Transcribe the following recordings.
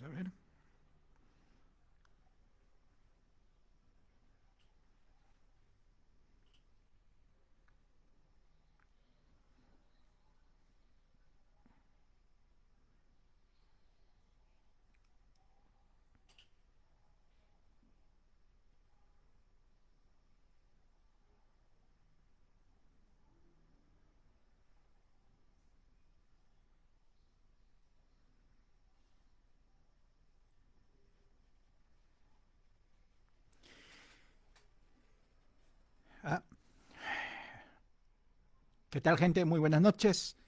Vamos a ver. Ah, ¿qué tal, gente? Muy buenas noches.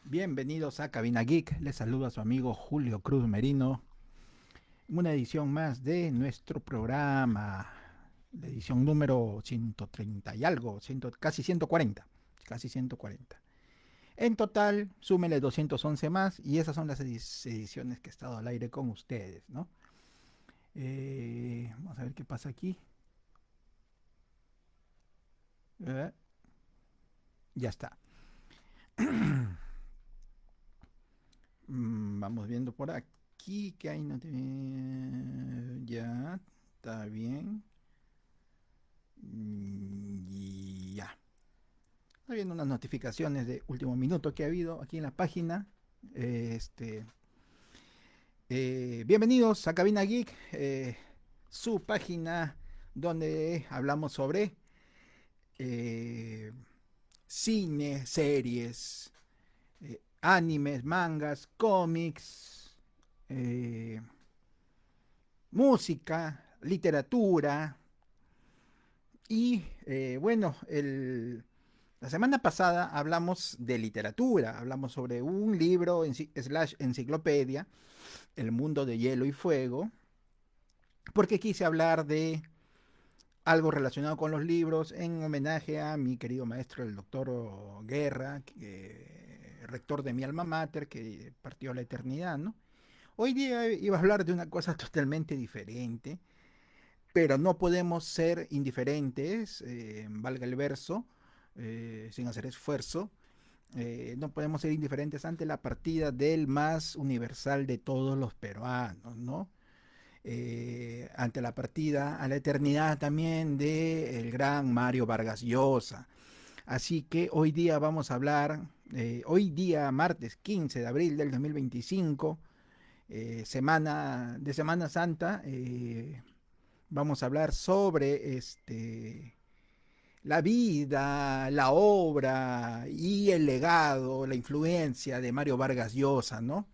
Bienvenidos a Cabina Geek. Les saluda su amigo Julio Cruz Merino. Una edición más de nuestro programa. La edición número 130 y algo, casi 140. Casi 140. En total, súmele 211 más y esas son las ediciones que he estado al aire con ustedes, ¿no? Vamos a ver qué pasa aquí. Eh, ya está. Vamos viendo por aquí que hay. Ya, está bien. Y ya. Está viendo unas notificaciones de último minuto que ha habido aquí en la página. Este, bienvenidos a Cabina Geek, su página donde hablamos sobre eh, cine, series, animes, mangas, cómics, eh, música, literatura. Y bueno, la semana pasada hablamos de literatura, hablamos sobre un libro slash enciclopedia, El mundo de hielo y fuego, porque quise hablar de algo relacionado con los libros en homenaje a mi querido maestro, el doctor Guerra, rector de mi alma mater, que partió a la eternidad, ¿no? Hoy día iba a hablar de una cosa totalmente diferente, pero no podemos ser indiferentes, valga el verso, sin hacer esfuerzo. No podemos ser indiferentes ante la partida del más universal de todos los peruanos, ¿no? Ante la partida a la eternidad también de el gran Mario Vargas Llosa. Así que hoy día vamos a hablar, hoy día martes 15 de abril del 2025, semana de Semana Santa, vamos a hablar sobre la vida, la obra y el legado, la influencia de Mario Vargas Llosa, ¿no?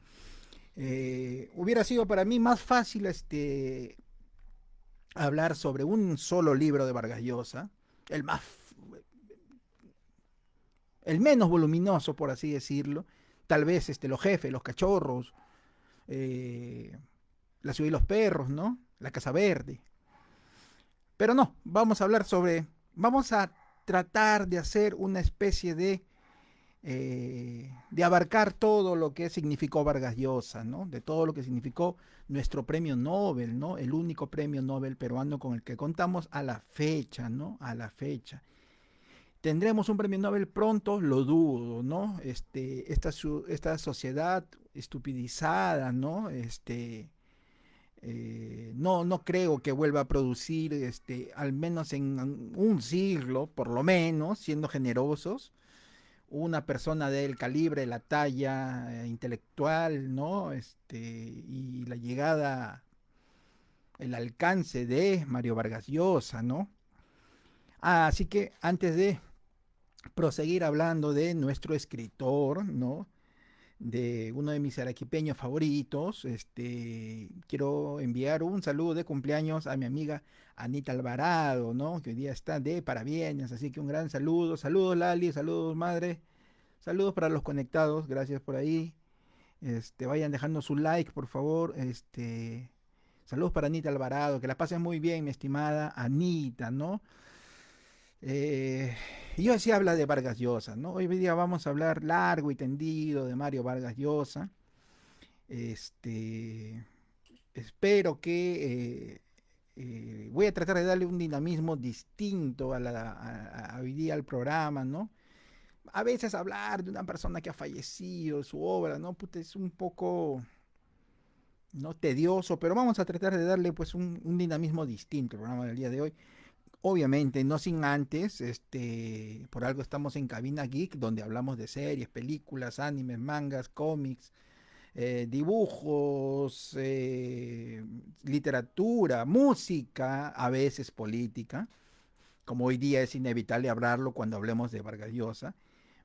Hubiera sido para mí más fácil hablar sobre un solo libro de Vargas Llosa, el más, el menos voluminoso, por así decirlo, tal vez Los Jefes, Los Cachorros, eh, La Ciudad y los Perros, ¿no? La Casa Verde. Pero no, vamos a tratar de hacer una especie de abarcar todo lo que significó Vargas Llosa, ¿no? De todo lo que significó nuestro premio Nobel, ¿no? El único premio Nobel peruano con el que contamos a la fecha, ¿no? A la fecha. ¿Tendremos un premio Nobel pronto? Lo dudo, ¿no? Esta sociedad estupidizada, ¿no? No creo que vuelva a producir, al menos en un siglo, por lo menos, siendo generosos, una persona del calibre, la talla intelectual, ¿no? Y la llegada, el alcance de Mario Vargas Llosa, ¿no? Así que antes de proseguir hablando de nuestro escritor, ¿no? De uno de mis arequipeños favoritos, quiero enviar un saludo de cumpleaños a mi amiga Anita Alvarado, ¿no? Que hoy día está de parabienes, así que un gran saludo. Saludos, Lali, saludos, madre. Saludos para los conectados, gracias por ahí. Vayan dejando su like, por favor. Saludos para Anita Alvarado, que la pasen muy bien, mi estimada Anita, ¿no? Eh, y hoy sí habla de Vargas Llosa, ¿no? Hoy día vamos a hablar largo y tendido de Mario Vargas Llosa. Este, espero que voy a tratar de darle un dinamismo distinto a hoy día al programa, ¿no? A veces hablar de una persona que ha fallecido, su obra, ¿no? Puta, es un poco ¿no? Tedioso, pero vamos a tratar de darle pues un dinamismo distinto al programa del día de hoy. Obviamente, no sin antes, por algo estamos en Cabina Geek, donde hablamos de series, películas, animes, mangas, cómics, dibujos, literatura, música, a veces política, como hoy día es inevitable hablarlo cuando hablemos de Vargas Llosa.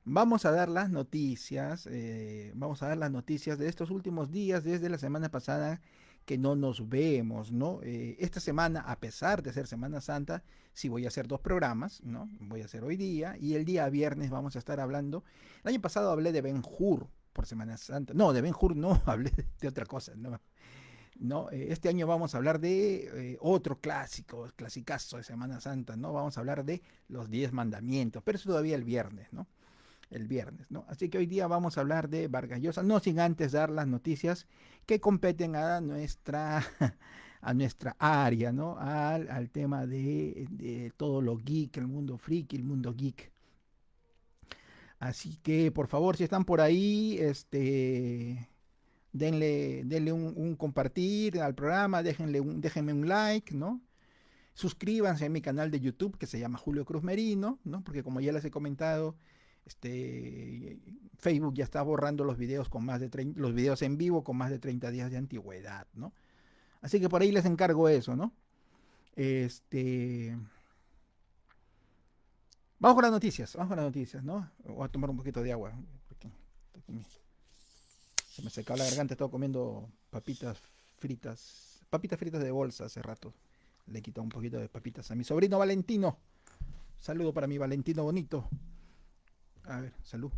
Vamos a dar las noticias de estos últimos días, desde la semana pasada que no nos vemos, ¿no? Esta semana, a pesar de ser Semana Santa, sí voy a hacer dos programas, ¿no? Voy a hacer hoy día y el día viernes vamos a estar hablando. El año pasado hablé de Ben-Hur por Semana Santa. No, de Ben-Hur no, hablé de otra cosa, ¿no? No, este año vamos a hablar de otro clásico, clasicazo de Semana Santa, ¿no? Vamos a hablar de los 10 mandamientos, pero eso todavía el viernes, ¿no? El viernes, ¿no? Así que hoy día vamos a hablar de Vargas Llosa, no sin antes dar las noticias que competen a nuestra, a nuestra área, ¿no? Al tema de todo lo geek, el mundo friki, el mundo geek. Así que, por favor, si están por ahí, denle un compartir al programa, déjenme un like, ¿no? Suscríbanse a mi canal de YouTube que se llama Julio Cruz Merino, ¿no? Porque como ya les he comentado, Facebook ya está borrando los videos con más de 30, los videos en vivo con más de 30 días de antigüedad, ¿no? Así que por ahí les encargo eso, ¿no? Este, vamos con las noticias, ¿no? Voy a tomar un poquito de agua, porque se me secaba la garganta, estaba comiendo papitas fritas de bolsa hace rato. Le he quitado un poquito de papitas a mi sobrino Valentino. Saludo para mi Valentino bonito. A ver, salud.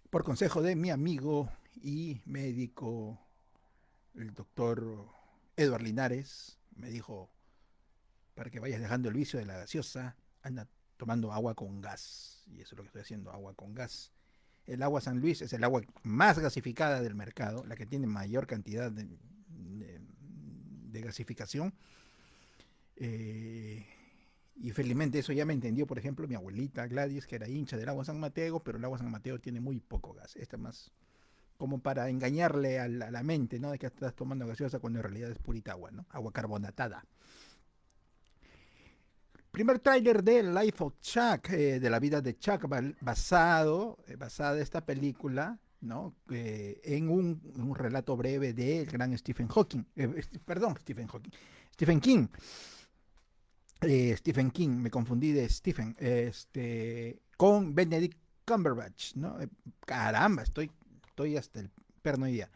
Por consejo de mi amigo y médico, el doctor Eduard Linares, me dijo, para que vayas dejando el vicio de la gaseosa, anda tomando agua con gas. Y eso es lo que estoy haciendo, agua con gas. El agua San Luis es el agua más gasificada del mercado, la que tiene mayor cantidad de gasificación. Eh, y felizmente eso ya me entendió, por ejemplo, mi abuelita Gladys, que era hincha del agua San Mateo, pero el agua San Mateo tiene muy poco gas. Esta más como para engañarle a la mente, ¿no? De que estás tomando gaseosa cuando en realidad es purita agua, ¿no? Agua carbonatada. Primer tráiler de Life of Chuck, de la vida de Chuck, basada esta película, ¿no? En un relato breve del gran Stephen Hawking, perdón, Stephen King. Stephen King, me confundí de Stephen, con Benedict Cumberbatch, ¿no? Caramba, estoy hasta el perno hoy día.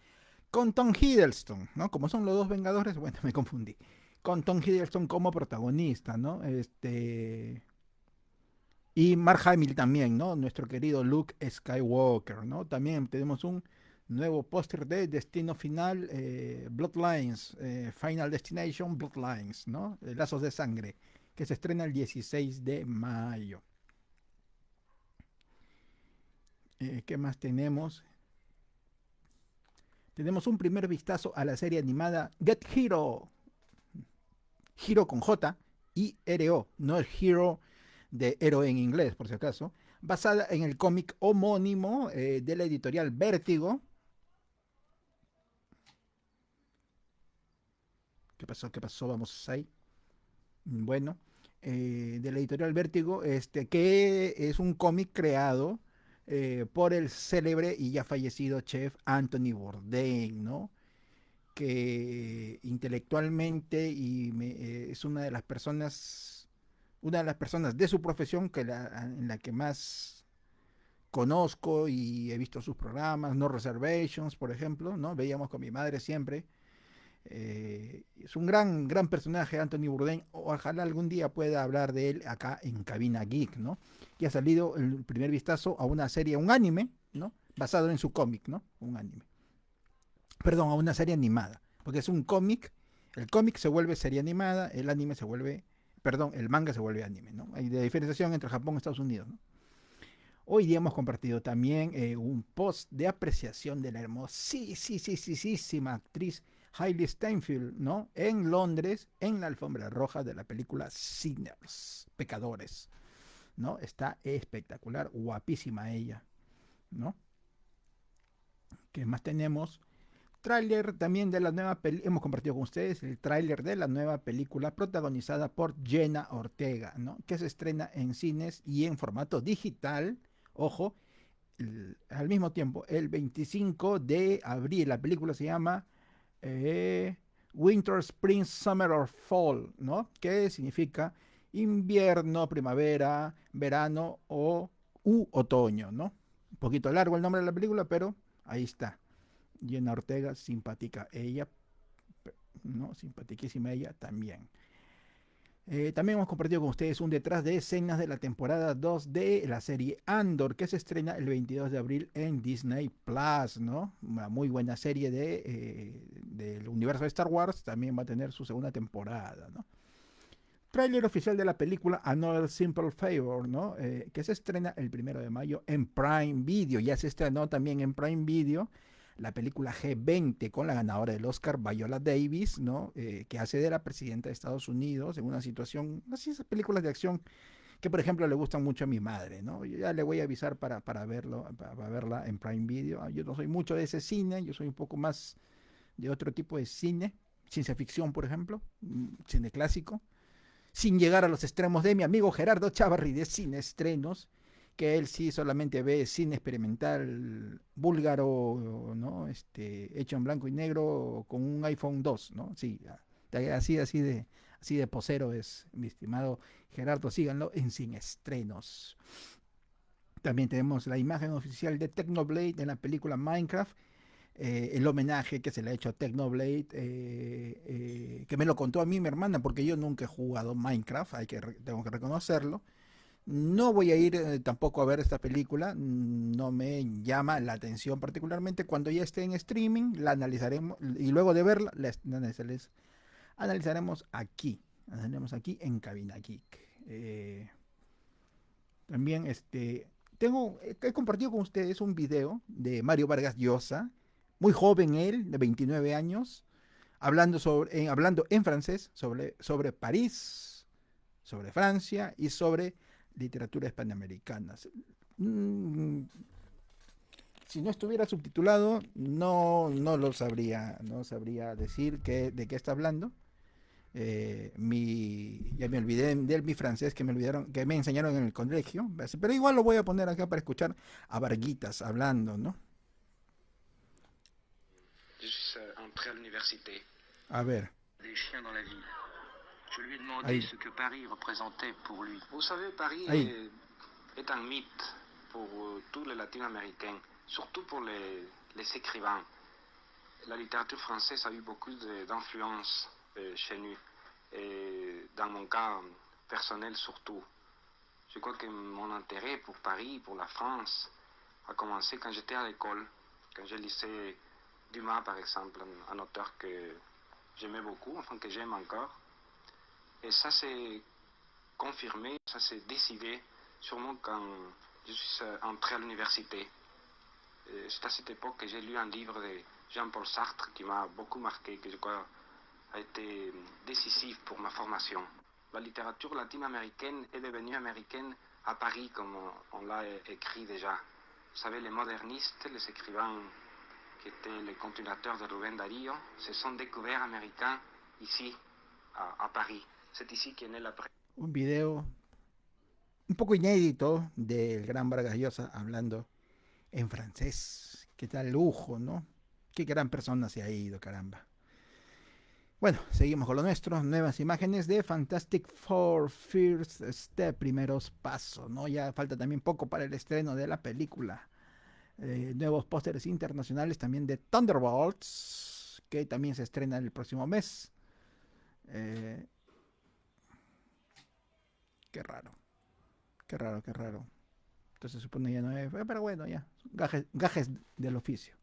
Con Tom Hiddleston, ¿no? Como son los dos Vengadores, bueno, me confundí. Con Tom Hiddleston como protagonista, ¿no? Y Mark Hamill también, ¿no? Nuestro querido Luke Skywalker, ¿no? También tenemos un nuevo póster de Destino Final, Bloodlines, Final Destination Bloodlines, ¿no? Lazos de Sangre, que se estrena el 16 de mayo. ¿Qué más tenemos? Tenemos un primer vistazo a la serie animada Get Hero. Hero con J y R-O, no es Hero de héroe en inglés, por si acaso, basada en el cómic homónimo de la editorial Vértigo. ¿Qué pasó? ¿Qué pasó? Vamos ahí. Bueno, de la editorial Vértigo, que es un cómic creado por el célebre y ya fallecido chef Anthony Bourdain, ¿no? Que intelectualmente es una de las personas de su profesión en la que más conozco y he visto sus programas, No Reservations, por ejemplo, ¿no? Veíamos con mi madre siempre. Es un gran personaje, Anthony Bourdain. Ojalá algún día pueda hablar de él acá en Cabina Geek, ¿no? Y ha salido el primer vistazo a una serie, un anime, ¿no? Basado en su cómic, ¿no? Un anime. Perdón, a una serie animada. Porque es un cómic, el cómic se vuelve serie animada, el anime se vuelve, perdón, el manga se vuelve anime, ¿no? Hay de diferenciación entre Japón y Estados Unidos, ¿no? Hoy día hemos compartido también un post de apreciación de la hermosísima actriz Hailey Steinfeld, ¿no? En Londres, en la alfombra roja de la película Sinners, Pecadores, ¿no? Está espectacular, guapísima ella, ¿no? ¿Qué más tenemos? Tráiler también de la nueva película, hemos compartido con ustedes el tráiler de la nueva película protagonizada por Jenna Ortega, ¿no? Que se estrena en cines y en formato digital, ojo, al mismo tiempo, el 25 de abril. La película se llama eh, Winter, Spring, Summer or Fall, ¿no? Que significa invierno, primavera, verano o otoño, ¿no? Un poquito largo el nombre de la película, pero ahí está. Jenna Ortega, simpática ella, ¿no? Simpatiquísima ella también. También hemos compartido con ustedes un detrás de escenas de la temporada 2 de la serie Andor, que se estrena el 22 de abril en Disney Plus, ¿no? Una muy buena serie del universo de Star Wars, también va a tener su segunda temporada, ¿no? Tráiler oficial de la película Another Simple Favor, ¿no? Que se estrena el 1 de mayo en Prime Video. Ya se estrenó también en Prime Video la película G20 con la ganadora del Oscar, Viola Davis, ¿no? Que hace de la presidenta de Estados Unidos en una situación, así esas películas de acción que por ejemplo le gustan mucho a mi madre, ¿no? Yo ya le voy a avisar para verla en Prime Video. Yo no soy mucho de ese cine, yo soy un poco más de otro tipo de cine, ciencia ficción por ejemplo, cine clásico, sin llegar a los extremos de mi amigo Gerardo Chavarri de Cine Estrenos, que él sí solamente ve cine experimental búlgaro, ¿no? Hecho en blanco y negro con un iPhone 2, ¿no? Sí, así de posero es mi estimado Gerardo, síganlo en Cine Estrenos. También tenemos la imagen oficial de Technoblade en la película Minecraft, el homenaje que se le ha hecho a Technoblade, que me lo contó a mí mi hermana, porque yo nunca he jugado Minecraft, tengo que reconocerlo. No voy a ir tampoco a ver esta película, no me llama la atención particularmente. Cuando ya esté en streaming, la analizaremos y luego de verla, analizaremos aquí en Cabina Geek. También he compartido con ustedes un video de Mario Vargas Llosa, muy joven él, de 29 años, hablando en francés sobre París, sobre Francia y sobre literatura hispanoamericana. Mm, si no estuviera subtitulado, no lo sabría, no sabría decir de qué está hablando. Ya me olvidé de mi francés que me enseñaron en el colegio, pero igual lo voy a poner acá para escuchar a Varguitas hablando, ¿no? Je suis entré à l'université. A ver. Des chiens dans la ville. Je lui ai demandé Ahí. ce que Paris représentait pour lui. Vous savez, Paris est un mythe pour tous les latino-américains, surtout pour les écrivains. La littérature française a eu beaucoup d'influence chez nous, et dans mon cas personnel surtout. Je crois que mon intérêt pour Paris, pour la France, a commencé quand j'étais à l'école, quand je lisais Dumas par exemple, un auteur que j'aimais beaucoup, enfin que j'aime encore. Et ça s'est confirmé, ça s'est décidé sûrement quand je suis entré à l'université. C'est à cette époque que j'ai lu un livre de Jean-Paul Sartre qui m'a beaucoup marqué, que je crois a été décisif pour ma formation. La littérature latino-américaine est devenue américaine à Paris, comme on l'a écrit déjà. Vous savez, les modernistes, les écrivains qui étaient les continuateurs de Rubén Darío, se sont découverts américains ici, à Paris. C'est ici qu'est née la... Un video un poco inédito del gran Vargas Llosa hablando en francés. Qué tal lujo, ¿no? Qué gran persona se ha ido, caramba. Bueno, seguimos con lo nuestro. Nuevas imágenes de Fantastic Four First Step, primeros pasos, ¿no? Ya falta también poco para el estreno de la película. Nuevos pósteres internacionales también de Thunderbolts, que también se estrena el próximo mes. Qué raro. Entonces se supone ya no es, pero bueno, ya, gajes del oficio.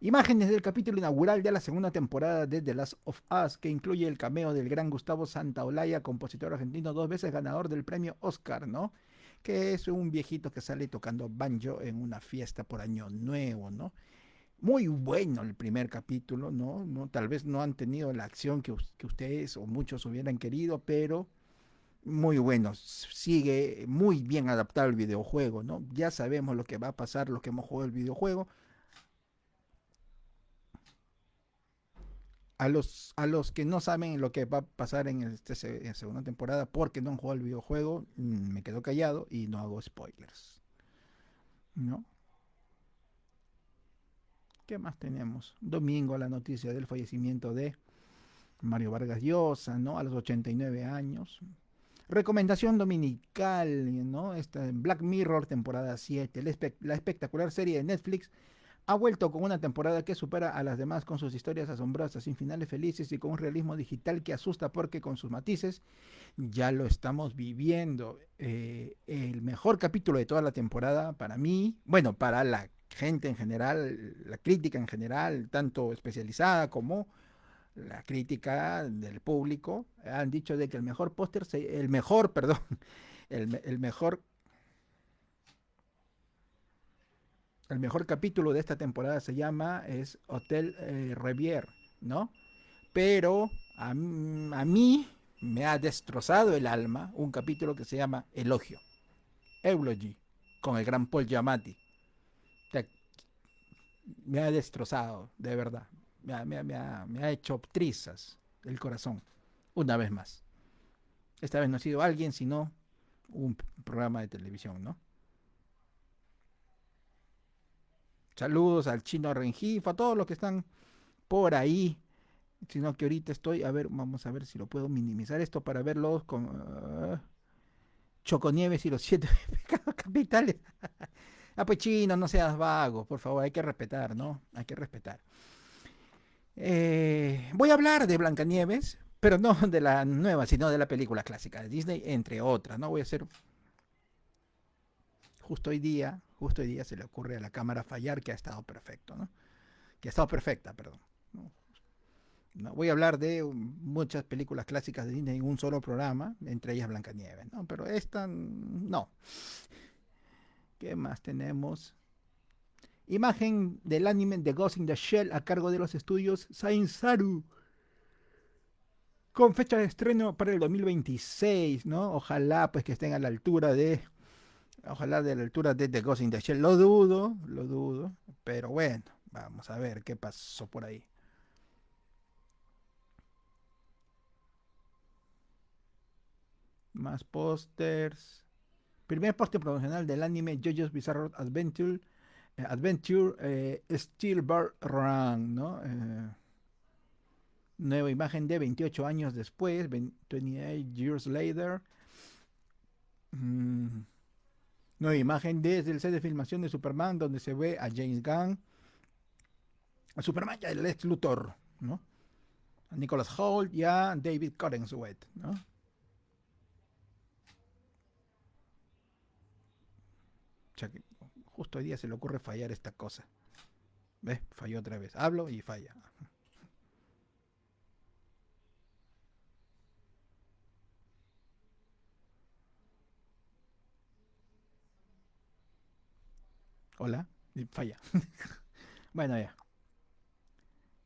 Imágenes del capítulo inaugural de la segunda temporada de The Last of Us, que incluye el cameo del gran Gustavo Santaolalla, compositor argentino 2 veces ganador del premio Oscar, ¿no? Que es un viejito que sale tocando banjo en una fiesta por Año Nuevo, ¿no? Muy bueno el primer capítulo, ¿no? ¿No? Tal vez no han tenido la acción que ustedes o muchos hubieran querido, pero muy bueno. Sigue muy bien adaptado el videojuego, ¿no? Ya sabemos lo que va a pasar, lo que hemos jugado el videojuego. A los que no saben lo que va a pasar en segunda temporada porque no han jugado el videojuego, me quedo callado y no hago spoilers, ¿no? ¿Qué más tenemos? Domingo la noticia del fallecimiento de Mario Vargas Llosa, ¿no? A los 89 años. Recomendación dominical, ¿no? Esta Black Mirror, temporada 7. La espectacular serie de Netflix ha vuelto con una temporada que supera a las demás con sus historias asombrosas, sin finales felices y con un realismo digital que asusta porque con sus matices ya lo estamos viviendo. El mejor capítulo de toda la temporada para mí, bueno, para la gente en general, la crítica en general, tanto especializada como la crítica del público, han dicho de que el mejor póster, el mejor, perdón, el mejor el mejor capítulo de esta temporada se llama es Hotel Revier, ¿no? Pero a mí me ha destrozado el alma un capítulo que se llama Elogio, Eulogy, con el gran Paul Giamatti. Me ha destrozado, de verdad. Me ha hecho trizas el corazón, una vez más. Esta vez no ha sido alguien, sino un programa de televisión, ¿no? Saludos al chino Rengif, a todos los que están por ahí, sino que ahorita estoy, a ver, vamos a ver si lo puedo minimizar esto para verlos con Choconieves y los 7 pecados capitales. Ah, pues chino, no seas vago, por favor, hay que respetar, ¿no? Hay que respetar. Voy a hablar de Blancanieves, pero no de la nueva, sino de la película clásica de Disney, entre otras, ¿no? Voy a hacer justo hoy día se le ocurre a la cámara fallar que ha estado perfecto, ¿no? Que ha estado perfecta, perdón. ¿No? No, voy a hablar de muchas películas clásicas de Disney en un solo programa, entre ellas Blancanieves, ¿no? Pero esta, no. ¿Qué más tenemos? Imagen del anime de Ghost in the Shell a cargo de los estudios Sainzaru, con fecha de estreno para el 2026, ¿no? Ojalá pues que estén a la altura de, ojalá de la altura de The Ghost in the Shell. Lo dudo, pero bueno, vamos a ver qué pasó por ahí. Más pósters. Primer póster promocional del anime JoJo's Bizarre Adventure Steelbird Run, ¿no? Nueva imagen de 28 años después, 28 years later. Mm, nueva imagen desde el set de filmación de Superman, donde se ve a James Gunn, a Superman y a Lex Luthor, ¿no? A Nicholas Hoult y a David Corenswet, ¿no? O sea que justo hoy día se le ocurre fallar esta cosa. ¿Ves? Falló otra vez. Hablo y falla. Hola. Y falla. Bueno, ya.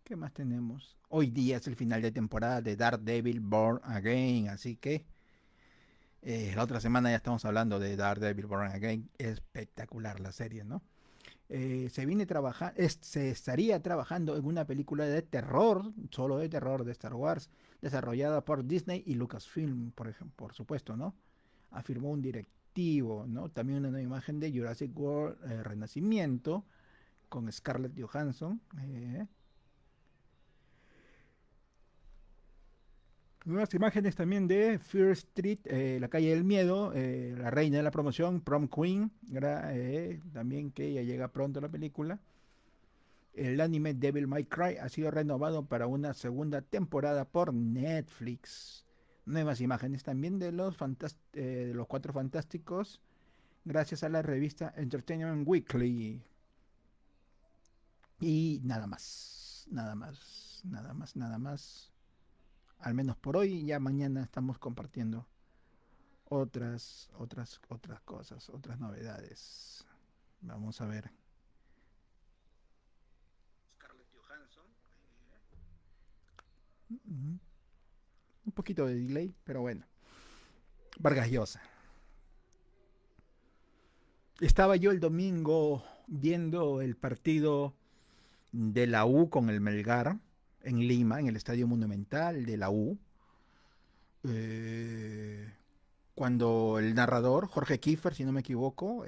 ¿Qué más tenemos? Hoy día es el final de temporada de Daredevil Born Again, así que la otra semana ya estamos hablando de Daredevil Born Again. Espectacular la serie, ¿no? Se viene trabajando, se estaría trabajando en una película de terror, solo de terror de Star Wars, desarrollada por Disney y Lucasfilm, por ejemplo, por supuesto, ¿no? Afirmó un directivo, ¿no? También una nueva imagen de Jurassic World Renacimiento con Scarlett Johansson. Nuevas imágenes también de Fear Street, la calle del miedo, la reina de la promoción, Prom Queen, también que ya llega pronto la película. El anime Devil May Cry ha sido renovado para una segunda temporada por Netflix. Nuevas imágenes también de los Cuatro Fantásticos, gracias a la revista Entertainment Weekly. Y nada más, nada más, nada más, nada más. Al menos por hoy, ya mañana estamos compartiendo otras cosas, otras novedades. Vamos a ver. Un poquito de delay, pero bueno. Vargas Llosa. Estaba yo el domingo viendo el partido de la U con el Melgar en Lima, en el Estadio Monumental de la U. Eh, Cuando el narrador, Jorge Kiefer, si no me equivoco,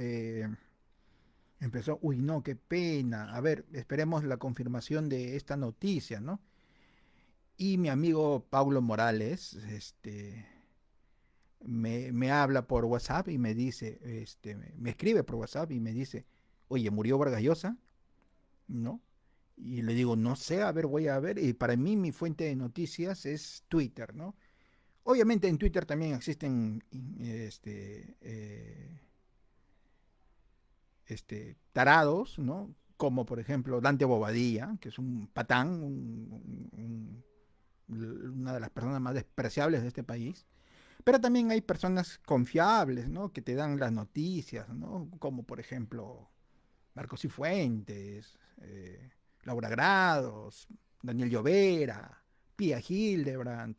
empezó, uy, no, qué pena. A ver, esperemos la confirmación de esta noticia, ¿no? Y mi amigo Paulo Morales, me habla por WhatsApp y me dice, me escribe por WhatsApp y me dice, oye, ¿murió Vargas Llosa? ¿No? Y le digo, no sé, a ver, voy a ver. Y para mí mi fuente de noticias es Twitter, ¿no? Obviamente en Twitter también existen tarados, ¿no? Como por ejemplo Dante Bobadilla, que es un patán, una de las personas más despreciables de este país. Pero también hay personas confiables, ¿no? Que te dan las noticias, ¿no? Como por ejemplo Marcos Cifuentes, Laura Grados, Daniel Llovera, Pia Hildebrand,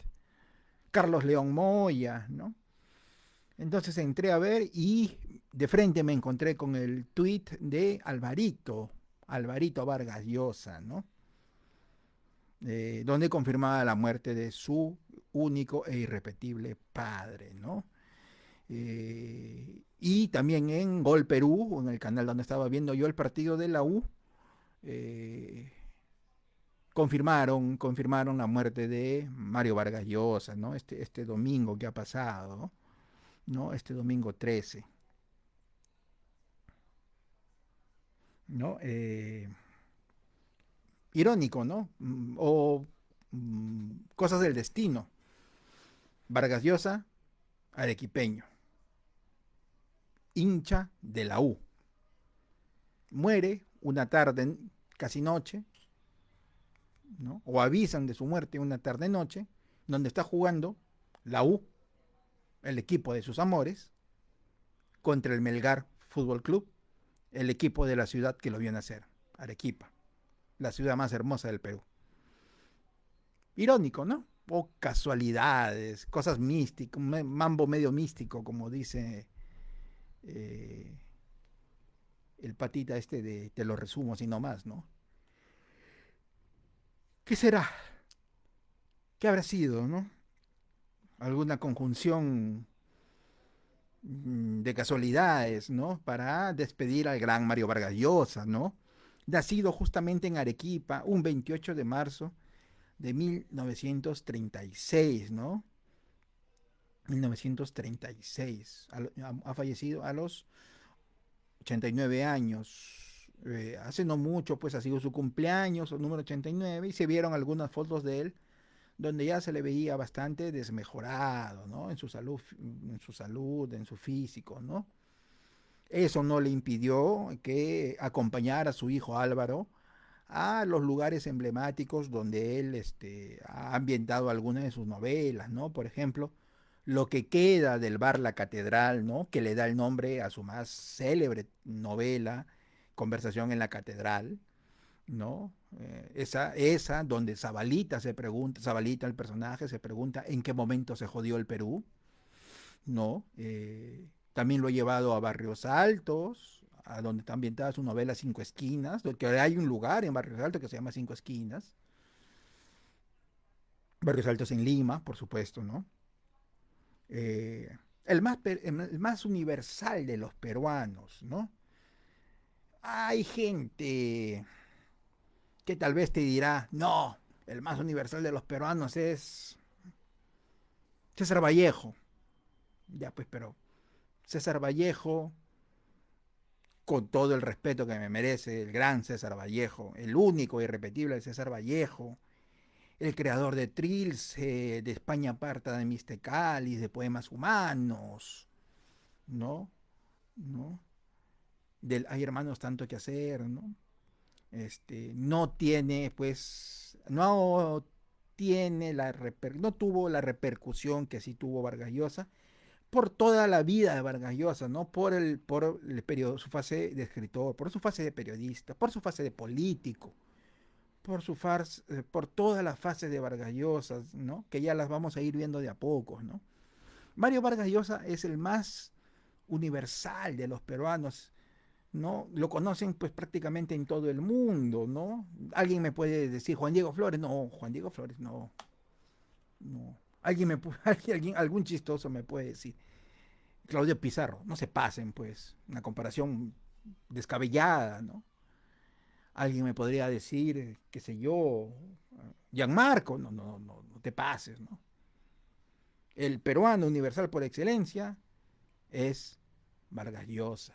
Carlos León Moya, ¿no? Entonces entré a ver y de frente me encontré con el tweet de Alvarito Vargas Llosa, ¿no? Donde confirmaba la muerte de su único e irrepetible padre, ¿no? Y también en Gol Perú, en el canal donde estaba viendo yo el partido de la U, eh, confirmaron la muerte de Mario Vargas Llosa, ¿no? Este domingo que ha pasado, ¿no? Este domingo 13, ¿no? Irónico, ¿no? Cosas del destino. Vargas Llosa, arequipeño, hincha de la U. Muere una tarde, casi noche, ¿no? O avisan de su muerte una tarde-noche, donde está jugando la U, el equipo de sus amores, contra el Melgar Fútbol Club, el equipo de la ciudad que lo vio nacer, Arequipa, la ciudad más hermosa del Perú. Irónico, ¿no? O casualidades, cosas místicas, mambo medio místico, como dice eh, el patita te lo resumo así nomás, ¿no? ¿Qué será? ¿Qué habrá sido, no? Alguna conjunción de casualidades, ¿no? Para despedir al gran Mario Vargas Llosa, ¿no? Nacido justamente en Arequipa, un 28 de marzo de 1936, ¿no? 1936. Ha fallecido a los 89 años. Hace no mucho, pues ha sido su cumpleaños, el número 89, y se vieron algunas fotos de él donde ya se le veía bastante desmejorado, ¿no? En su físico, ¿no? Eso no le impidió que acompañara a su hijo Álvaro a los lugares emblemáticos donde él ha ambientado algunas de sus novelas, ¿no? Por ejemplo, Lo que queda del bar La Catedral, ¿no? Que le da el nombre a su más célebre novela, Conversación en la Catedral, ¿no? Esa donde Zabalita, el personaje, se pregunta en qué momento se jodió el Perú, ¿no? También lo he llevado a Barrios Altos, a donde está ambientada su novela Cinco Esquinas, que hay un lugar en Barrios Altos que se llama Cinco Esquinas. Barrios Altos en Lima, por supuesto, ¿no? El más universal de los peruanos, ¿no? Hay gente que tal vez te dirá, no, el más universal de los peruanos es César Vallejo. Ya pues, pero César Vallejo, con todo el respeto que me merece, el gran César Vallejo, el único e irrepetible César Vallejo, el creador de Trilce, de España Parta de Mistecalis, de Poemas Humanos, ¿no? ¿No? Del Hay hermanos tanto que hacer, ¿no? No tiene, pues, no tuvo la repercusión que sí tuvo Vargas Llosa por toda la vida de Vargas Llosa, ¿no? Su fase de escritor, por su fase de periodista, por su fase de político, por por todas las fases de Vargas Llosa, ¿no? Que ya las vamos a ir viendo de a poco, ¿no? Mario Vargas Llosa es el más universal de los peruanos, ¿no? Lo conocen pues prácticamente en todo el mundo, ¿no? Alguien me puede decir Juan Diego Flores, no, Juan Diego Flores, no, no. Algún chistoso me puede decir Claudio Pizarro, no se pasen, pues, una comparación descabellada, ¿no? Alguien me podría decir, qué sé yo, Gianmarco, no te pases, ¿no? El peruano universal por excelencia es Vargas Llosa,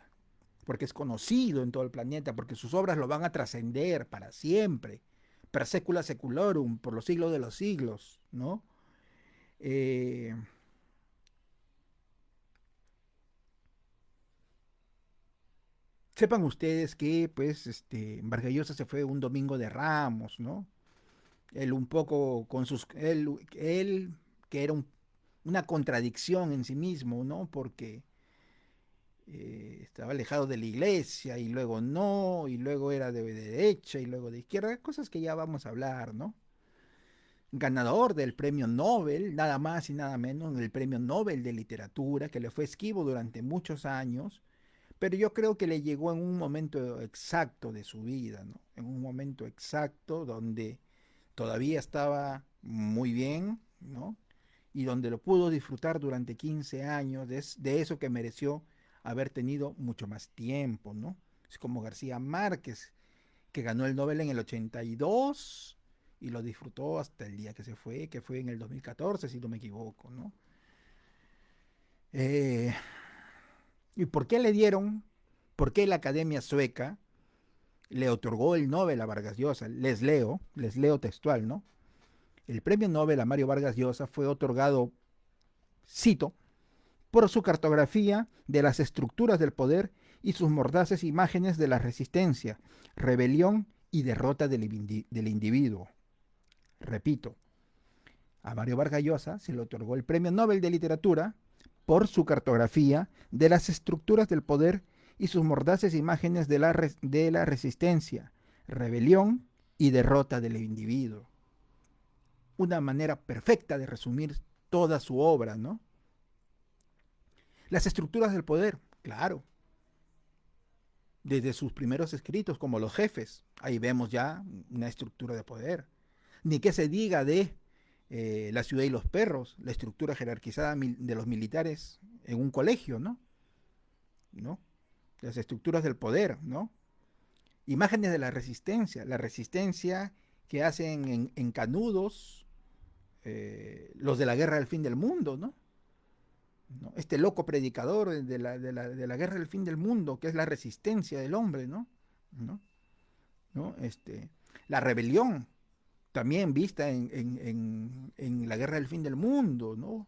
porque es conocido en todo el planeta, porque sus obras lo van a trascender para siempre, per secula seculorum, por los siglos de los siglos, ¿no? Eh, Sepan ustedes que, pues, Vargas Llosa se fue un domingo de Ramos, ¿no? Él un poco con él que era una contradicción en sí mismo, ¿no? Porque estaba alejado de la iglesia y luego no, y luego era de derecha y luego de izquierda, cosas que ya vamos a hablar, ¿no? Ganador del premio Nobel, nada más y nada menos, el premio Nobel de literatura, que le fue esquivo durante muchos años, pero yo creo que le llegó en un momento exacto de su vida, ¿no? En un momento exacto donde todavía estaba muy bien, ¿no? Y donde lo pudo disfrutar durante 15 años, de eso que mereció haber tenido mucho más tiempo, ¿no? Es como García Márquez, que ganó el Nobel en el 82 y lo disfrutó hasta el día que fue en el 2014, si no me equivoco, ¿no? Eh, ¿Y por qué le dieron? ¿Por qué la Academia Sueca le otorgó el Nobel a Vargas Llosa? Les leo textual, ¿no? El premio Nobel a Mario Vargas Llosa fue otorgado, cito, por su cartografía de las estructuras del poder y sus mordaces imágenes de la resistencia, rebelión y derrota del individuo. Repito, a Mario Vargas Llosa se le otorgó el Premio Nobel de Literatura por su cartografía de las estructuras del poder y sus mordaces imágenes de la resistencia, rebelión y derrota del individuo. Una manera perfecta de resumir toda su obra, ¿no? Las estructuras del poder, claro, desde sus primeros escritos, como Los Jefes, ahí vemos ya una estructura de poder. Ni que se diga de La ciudad y los perros, la estructura jerarquizada de los militares en un colegio, ¿no? ¿No? Las estructuras del poder, ¿no? Imágenes de la resistencia que hacen en Canudos, los de la guerra del fin del mundo, ¿no? ¿No? Este loco predicador de la guerra del fin del mundo, que es la resistencia del hombre, ¿no? ¿No? ¿No? La rebelión, también vista en la guerra del fin del mundo, ¿no?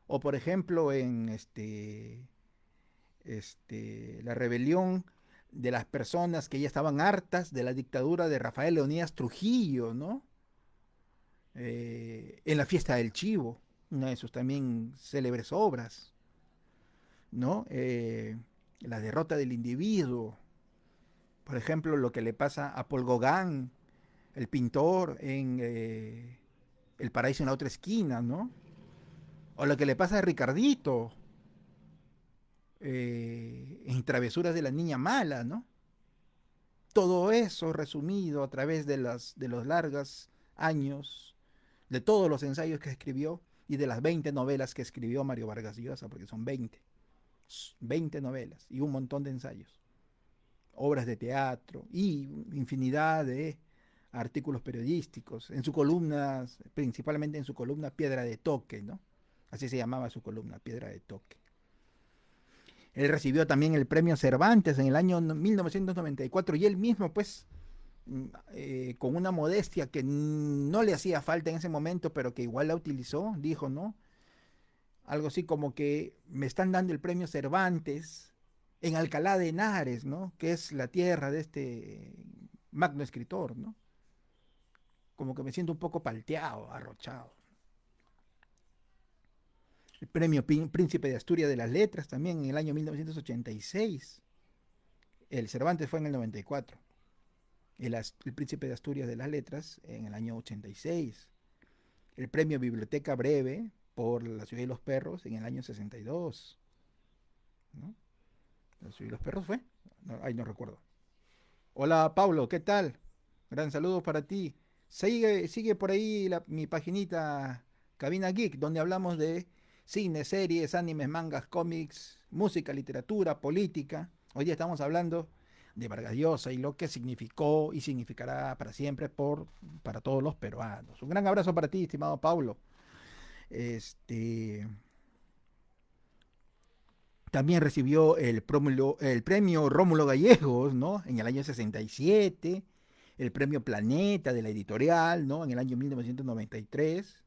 O por ejemplo en la rebelión de las personas que ya estaban hartas de la dictadura de Rafael Leonidas Trujillo, ¿no? En la fiesta del Chivo, una de sus también célebres obras, ¿no? La derrota del individuo, por ejemplo, lo que le pasa a Paul Gauguin, el pintor, en El paraíso en la otra esquina, ¿no? O lo que le pasa a Ricardito, en Travesuras de la Niña Mala, ¿no? Todo eso resumido a través de los largos años, de todos los ensayos que escribió y de las 20 novelas que escribió Mario Vargas Llosa, porque son 20 novelas y un montón de ensayos, obras de teatro y infinidad de artículos periodísticos, en sus columnas, principalmente en su columna Piedra de Toque, ¿no? Así se llamaba su columna, Piedra de Toque. Él recibió también el premio Cervantes en el año 1994 y él mismo, pues, con una modestia que no le hacía falta en ese momento, pero que igual la utilizó, dijo, ¿no? Algo así como que me están dando el premio Cervantes en Alcalá de Henares, ¿no? Que es la tierra de este magno escritor, ¿no? Como que me siento un poco palteado, arrochado. El premio Príncipe de Asturias de las Letras también en el año 1986. El Cervantes fue en el 94. el Príncipe de Asturias de las Letras en el año 86. El premio Biblioteca Breve por La Ciudad y los Perros en el año 62. ¿No? La Ciudad y los Perros fue. No, ahí no recuerdo. Hola Pablo, ¿qué tal? Gran saludo para ti. Sigue por ahí mi paginita Cabina Geek, donde hablamos de cine, series, animes, mangas, cómics, música, literatura, política. Hoy día estamos hablando de Vargas Llosa y lo que significó y significará para siempre para todos los peruanos. Un gran abrazo para ti, estimado Pablo. Este, también recibió el premio Rómulo Gallegos, ¿no? En el año 67, el premio Planeta de la editorial, ¿no? En el año 1993.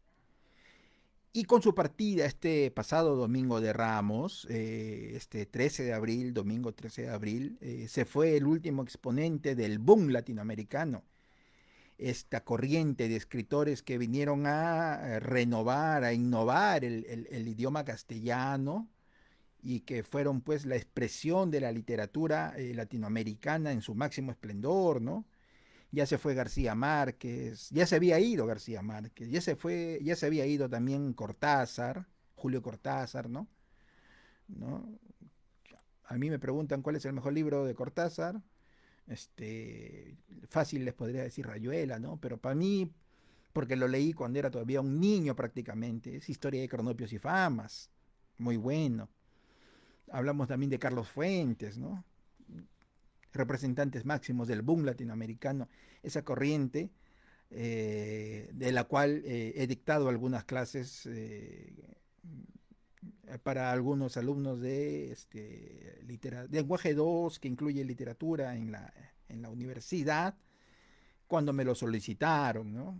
Y con su partida este pasado domingo de Ramos, este 13 de abril, domingo 13 de abril, se fue el último exponente del boom latinoamericano. Esta corriente de escritores que vinieron a renovar, a innovar el idioma castellano, y que fueron pues la expresión de la literatura latinoamericana en su máximo esplendor, ¿no? Ya se fue García Márquez, ya se había ido García Márquez, ya se había ido también Cortázar, Julio Cortázar, ¿no? ¿No? A mí me preguntan cuál es el mejor libro de Cortázar, fácil les podría decir Rayuela, ¿no? Pero para mí, porque lo leí cuando era todavía un niño prácticamente, es Historia de Cronopios y Famas, muy bueno. Hablamos también de Carlos Fuentes, ¿no? Representantes máximos del boom latinoamericano, esa corriente de la cual he dictado algunas clases para algunos alumnos de lenguaje 2, que incluye literatura en la universidad, cuando me lo solicitaron, ¿no?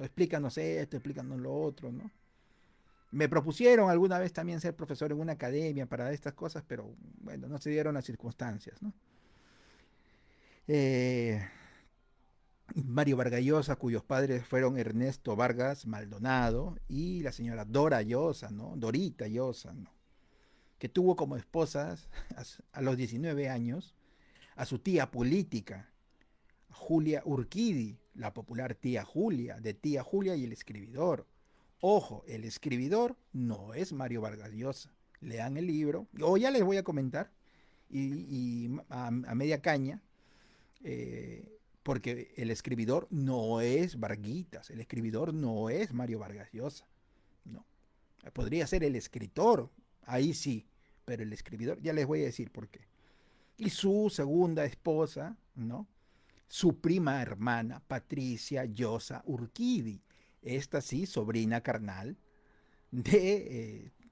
Explícanos esto, explícanos lo otro, ¿no? Me propusieron alguna vez también ser profesor en una academia para estas cosas, pero bueno, no se dieron las circunstancias, ¿no? Eh, Mario Vargas Llosa, cuyos padres fueron Ernesto Vargas Maldonado y la señora Dora Llosa, ¿no? Dorita Llosa, ¿no? Que tuvo como esposas a los 19 años a su tía política, Julia Urquidi, la popular tía Julia, de Tía Julia y el escribidor. Ojo, el escribidor no es Mario Vargas Llosa. Lean el libro, o ya les voy a comentar, y a media caña, porque el escribidor no es Varguitas, el escribidor no es Mario Vargas Llosa, no. Podría ser el escritor, ahí sí, pero el escribidor, ya les voy a decir por qué. Y su segunda esposa, ¿no? Su prima hermana, Patricia Llosa Urquidi, esta sí, sobrina carnal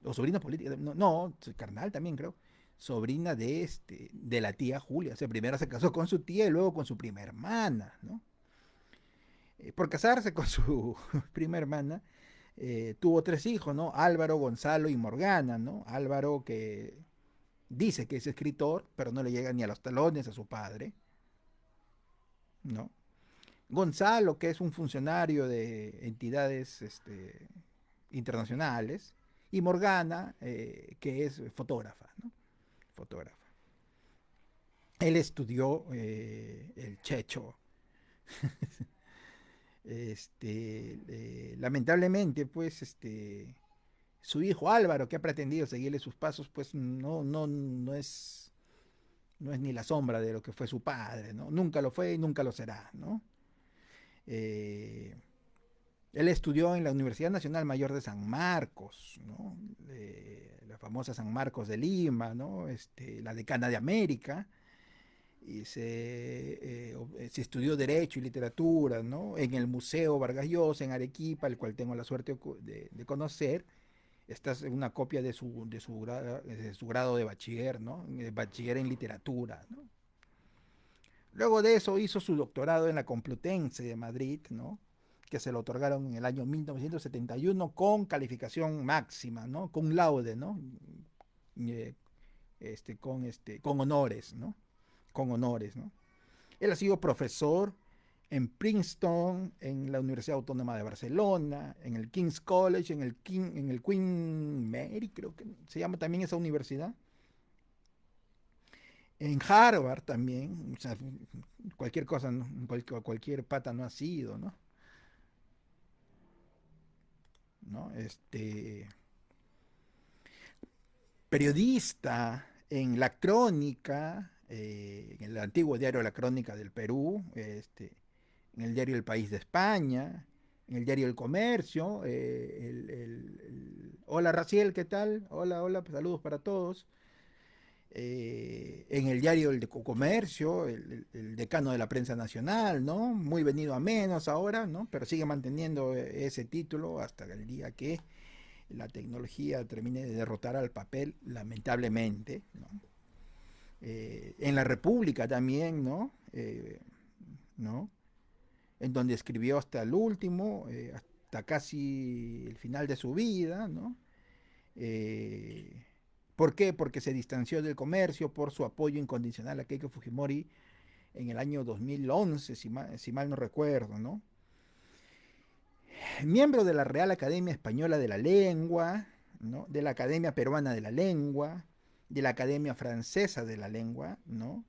o sobrina política, no, carnal también creo, sobrina de la tía Julia. O sea, primero se casó con su tía y luego con su prima hermana, ¿no? Por casarse con su prima hermana, tuvo 3 hijos, ¿no? Álvaro, Gonzalo y Morgana, ¿no? Álvaro, que dice que es escritor, pero no le llega ni a los talones a su padre, ¿no? Gonzalo, que es un funcionario de entidades internacionales, y Morgana, que es fotógrafa, ¿no? Fotógrafa. Él estudió el checho. Lamentablemente, pues, su hijo Álvaro, que ha pretendido seguirle sus pasos, pues no es ni la sombra de lo que fue su padre, ¿no? Nunca lo fue y nunca lo será, ¿no? Eh, Él estudió en la Universidad Nacional Mayor de San Marcos, ¿no? La famosa San Marcos de Lima, ¿no? La decana de América, y se estudió Derecho y Literatura, ¿no? En el Museo Vargas Llosa, en Arequipa, el cual tengo la suerte de conocer. Esta es una copia de su grado de bachiller, ¿no? Bachiller en literatura, ¿no? Luego de eso hizo su doctorado en la Complutense de Madrid, ¿no? Que se lo otorgaron en el año 1971 con calificación máxima, ¿no? Con laude, ¿no? Eh, con honores, ¿no? Con honores, ¿no? Él ha sido profesor en Princeton, en la Universidad Autónoma de Barcelona, en el King's College, en el Queen Mary, creo que se llama también esa universidad. En Harvard también, o sea, cualquier cosa, ¿no? Cualquier pata no ha sido, ¿no? ¿No? Periodista en La Crónica, en el antiguo diario La Crónica del Perú, en el diario El País de España, en el diario El Comercio. Hola Raciel, ¿qué tal? Hola, hola, pues, saludos para todos. En el diario El Comercio, el decano de la prensa nacional, ¿no? Muy venido a menos ahora, ¿no? Pero sigue manteniendo ese título hasta el día que la tecnología termine de derrotar al papel, lamentablemente, ¿no? En la República también, ¿no? ¿No? En donde escribió hasta el último, hasta casi el final de su vida, ¿no? Eh, ¿Por qué? Porque se distanció del comercio por su apoyo incondicional a Keiko Fujimori en el año 2011, si mal no recuerdo, ¿no? Miembro de la Real Academia Española de la Lengua, ¿no? De la Academia Peruana de la Lengua, de la Academia Francesa de la Lengua, ¿no?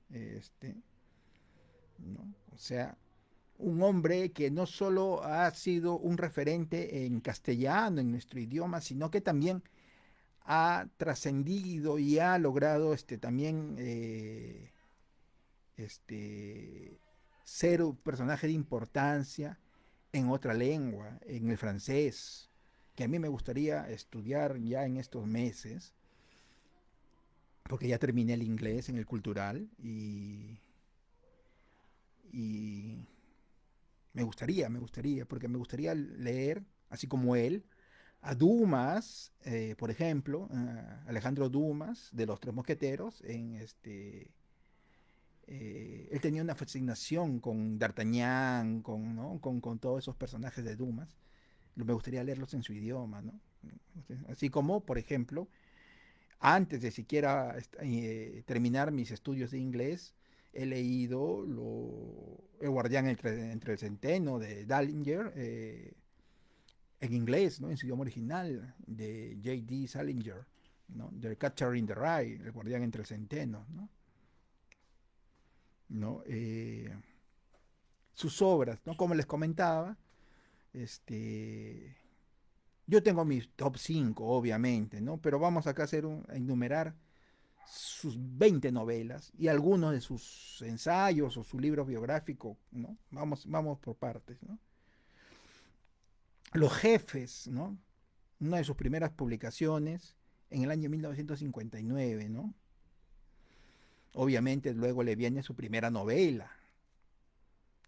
¿No? O sea, un hombre que no solo ha sido un referente en castellano, en nuestro idioma, sino que también ha trascendido y ha logrado también ser un personaje de importancia en otra lengua, en el francés, que a mí me gustaría estudiar ya en estos meses, porque ya terminé el inglés en el cultural y porque me gustaría leer, así como él, a Dumas, por ejemplo, a Alejandro Dumas, de los Tres Mosqueteros, él tenía una fascinación con D'Artagnan, ¿no? con todos esos personajes de Dumas. Me gustaría leerlos en su idioma, ¿no? Así como, por ejemplo, antes de siquiera terminar mis estudios de inglés, he leído El Guardián entre el Centeno de Dallinger, en inglés, ¿no? En su idioma original, de J.D. Salinger, ¿no? The Catcher in the Rye, El Guardián entre el Centeno, ¿no? ¿No? Sus obras, ¿no? Como les comentaba, este, yo tengo mis top 5 obviamente, ¿no? Pero vamos acá a enumerar sus 20 novelas y algunos de sus ensayos o su libro biográfico, ¿no? Vamos por partes, ¿no? Los Jefes, ¿no? Una de sus primeras publicaciones en el año 1959, ¿no? Obviamente luego le viene su primera novela,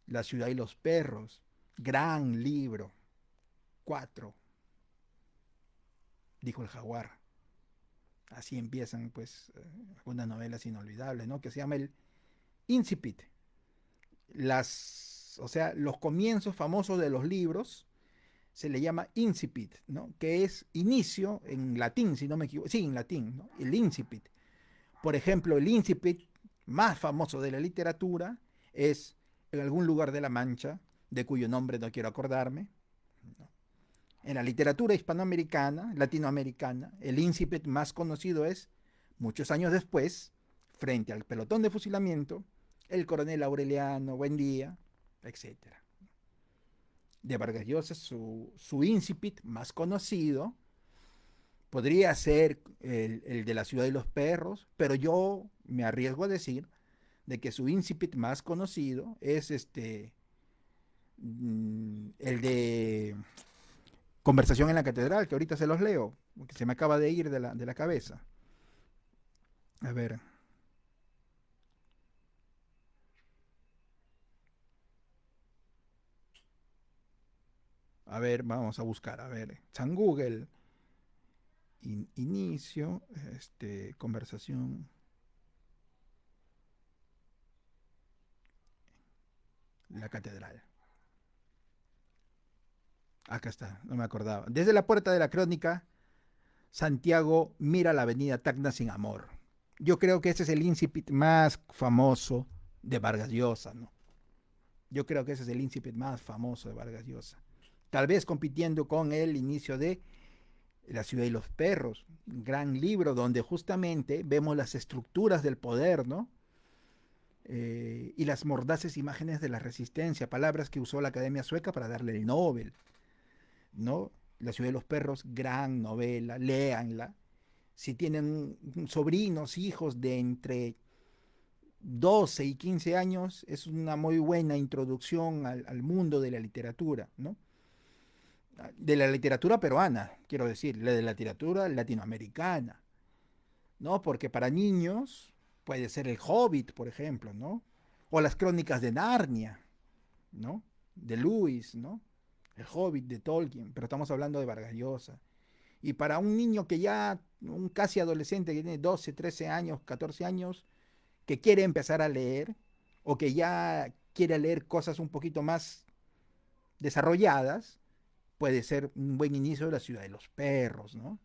La ciudad y los perros, gran libro, 4, dijo el jaguar. Así empiezan, pues, algunas novelas inolvidables, ¿no? Que se llama el Incipit. O sea, los comienzos famosos de los libros se le llama incipit, ¿no? Que es inicio en latín, si no me equivoco. Sí, en latín, ¿no? El incipit. Por ejemplo, el incipit más famoso de la literatura es En algún lugar de la Mancha, de cuyo nombre no quiero acordarme. ¿No? En la literatura hispanoamericana, latinoamericana, el incipit más conocido es, muchos años después, frente al pelotón de fusilamiento, el coronel Aureliano Buendía, etcétera. De Vargas Llosa, su incipit más conocido podría ser el de La ciudad de los perros, pero yo me arriesgo a decir de que su incipit más conocido es el de Conversación en la Catedral, que ahorita se los leo, porque se me acaba de ir de la cabeza. A ver. A ver, vamos a buscar. A ver, San Google. Inicio, conversación. La catedral. Acá está, no me acordaba. Desde la puerta de la crónica, Santiago mira la avenida Tacna sin amor. Yo creo que ese es el incipit más famoso de Vargas Llosa, ¿no? Yo creo que ese es el incipit más famoso de Vargas Llosa. Tal vez compitiendo con el inicio de La ciudad y los perros, un gran libro donde justamente vemos las estructuras del poder, ¿no? y las mordaces imágenes de la resistencia, palabras que usó la Academia Sueca para darle el Nobel, ¿no? La ciudad de los perros, gran novela, léanla. Si tienen sobrinos, hijos de entre 12 y 15 años, es una muy buena introducción al mundo de la literatura, ¿no? De la literatura peruana, quiero decir, la de la literatura latinoamericana, ¿no? Porque para niños puede ser El Hobbit, por ejemplo, ¿no? O las Crónicas de Narnia, ¿no? De Lewis, ¿no? El Hobbit de Tolkien, pero estamos hablando de Vargas Llosa. Y para un niño que ya, un casi adolescente que tiene 12, 13 años, 14 años, que quiere empezar a leer, o que ya quiere leer cosas un poquito más desarrolladas, puede ser un buen inicio de La ciudad de los perros, ¿no?